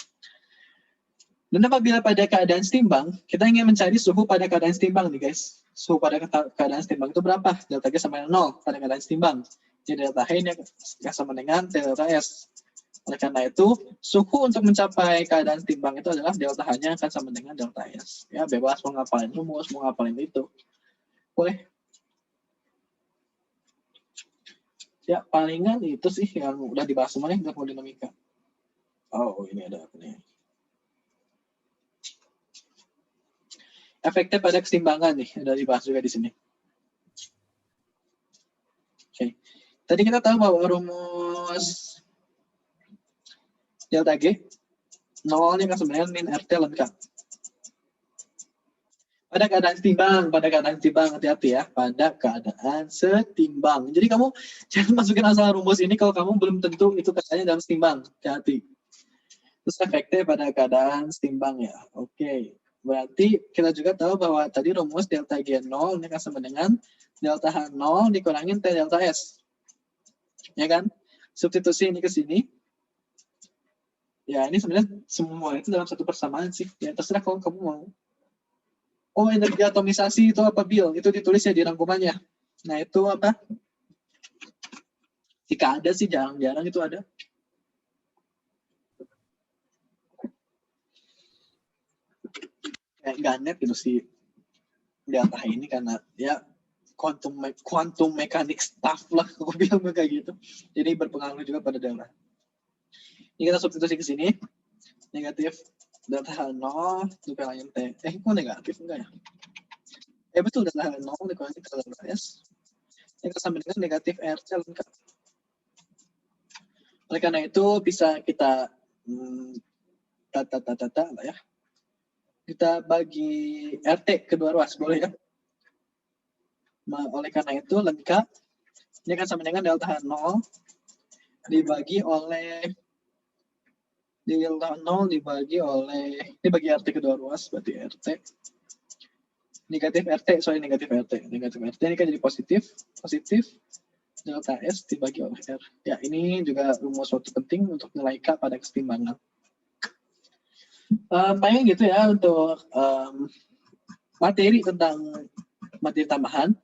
B: Dan apabila pada keadaan setimbang, kita ingin mencari suhu pada keadaan setimbang nih guys. Suhu pada keadaan setimbang itu berapa? Delta G sama dengan 0 pada keadaan setimbang. Jadi delta H ini akan sama dengan delta S. Oleh karena itu, suhu untuk mencapai keadaan setimbang itu adalah delta H-nya akan sama dengan delta S. Ya, bebas mau ngapalin rumus, mau ngapalin itu. Boleh. Ya, palingan itu sih yang udah dibahas semuanya termodinamika. Oh, ini ada apa nih? Efeknya pada keseimbangan nih, ada dibahas juga di sini. Oke. Tadi kita tahu bahwa rumus delta G 0 ini kan sebenarnya min RT lengkap. Pada keadaan setimbang, hati-hati ya, pada keadaan setimbang. Jadi kamu jangan masukin asal rumus ini kalau kamu belum tentu itu katanya dalam setimbang, hati-hati. Terus efeknya pada keadaan setimbang ya, oke. Berarti kita juga tahu bahwa tadi rumus delta G0 ini akan sama dengan delta H0 dikurangin T delta S. Ya kan? Substitusi ini ke sini. Ya, ini sebenarnya semua itu dalam satu persamaan sih. Ya, terserah kalau kamu mau. Oh, energi atomisasi itu apa, Bill? Itu ditulis ya di rangkumannya. Nah, itu apa? Jika ada sih, jarang-jarang itu ada. Kayak ganet gitu sih delta H ini karena ya quantum mechanic stuff lah, aku bilang kayak gitu. Jadi berpengaruh juga pada delta. Ini kita substitusi ke sini. Negatif delta H0 dikurangin T. Kok negatif enggak ya? Betul, delta H0 dikurangin T delta S. Ini sama dengan negatif RT lengkap. Oleh karena itu bisa kita lah ya. Kita bagi RT kedua ruas, boleh ya? Oleh karena itu lengkap, ini akan sama dengan delta H0 dibagi oleh delta 0 dibagi oleh, ini bagi RT kedua ruas, berarti RT. Negatif RT ini kan jadi positif, delta S dibagi oleh R. Ya, ini juga rumus waktu penting untuk nilai K pada kesetimbangan. Paling gitu ya untuk materi tentang materi tambahan.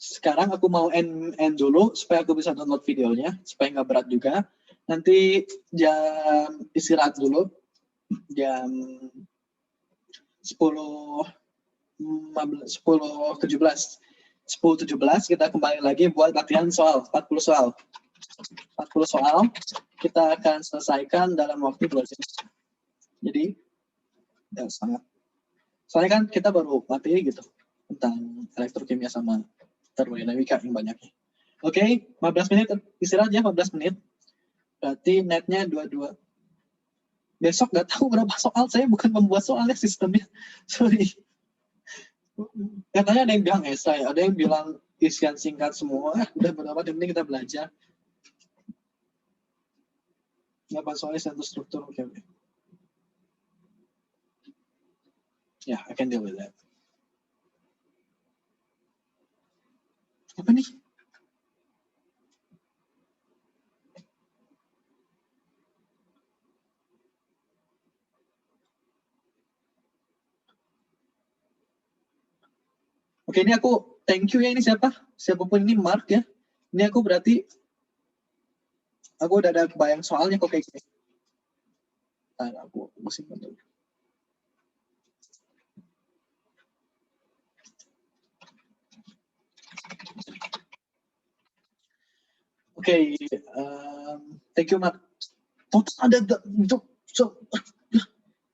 B: Sekarang aku mau end dulu supaya aku bisa download videonya, supaya nggak berat juga. Nanti jam istirahat dulu, jam 10.17 kita kembali lagi buat latihan soal 40 soal. 40 soal kita akan selesaikan dalam waktu 2 jam. Jadi ya sangat. Soalnya kan kita baru materi gitu tentang elektrokimia sama termodinamika yang banyaknya. Oke, 15 menit istirahat ya, 15 menit. Berarti netnya 22. Besok nggak tahu berapa soal, saya bukan membuat soalnya sistemnya. Sorry. Katanya ada yang bilang esai, ada yang bilang isian singkat semua. Udah berapa penting kita belajar. 8 soalnya satu struktur, oke. Yeah, I can deal with that. Apa nih? Oke, ini aku thank you ya, ini siapa? Siapapun ini Mark ya. Ini aku berarti aku udah ada kebayang soalnya kok kayak gini. Nah, aku simpan dulu. Oke, thank you Mark. Total ada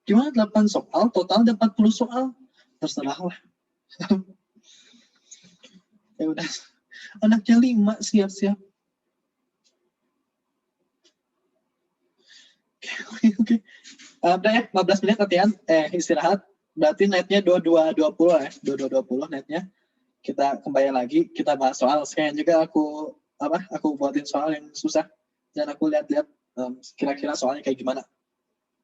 B: gimana 8 soal, total ada 40 soal. Terserah lah. Ya udah. Anaknya 5 siap-siap. Oke. Udah ya, 15 menit latihan, istirahat. Berarti netnya 22.20 ya, 22.20 netnya. Kita kembali lagi, kita bahas soal. Sekarang juga aku buatin soal yang susah dan aku lihat-lihat kira-kira soalnya kayak gimana.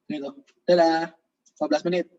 B: Gitu. Dadah. 15 menit.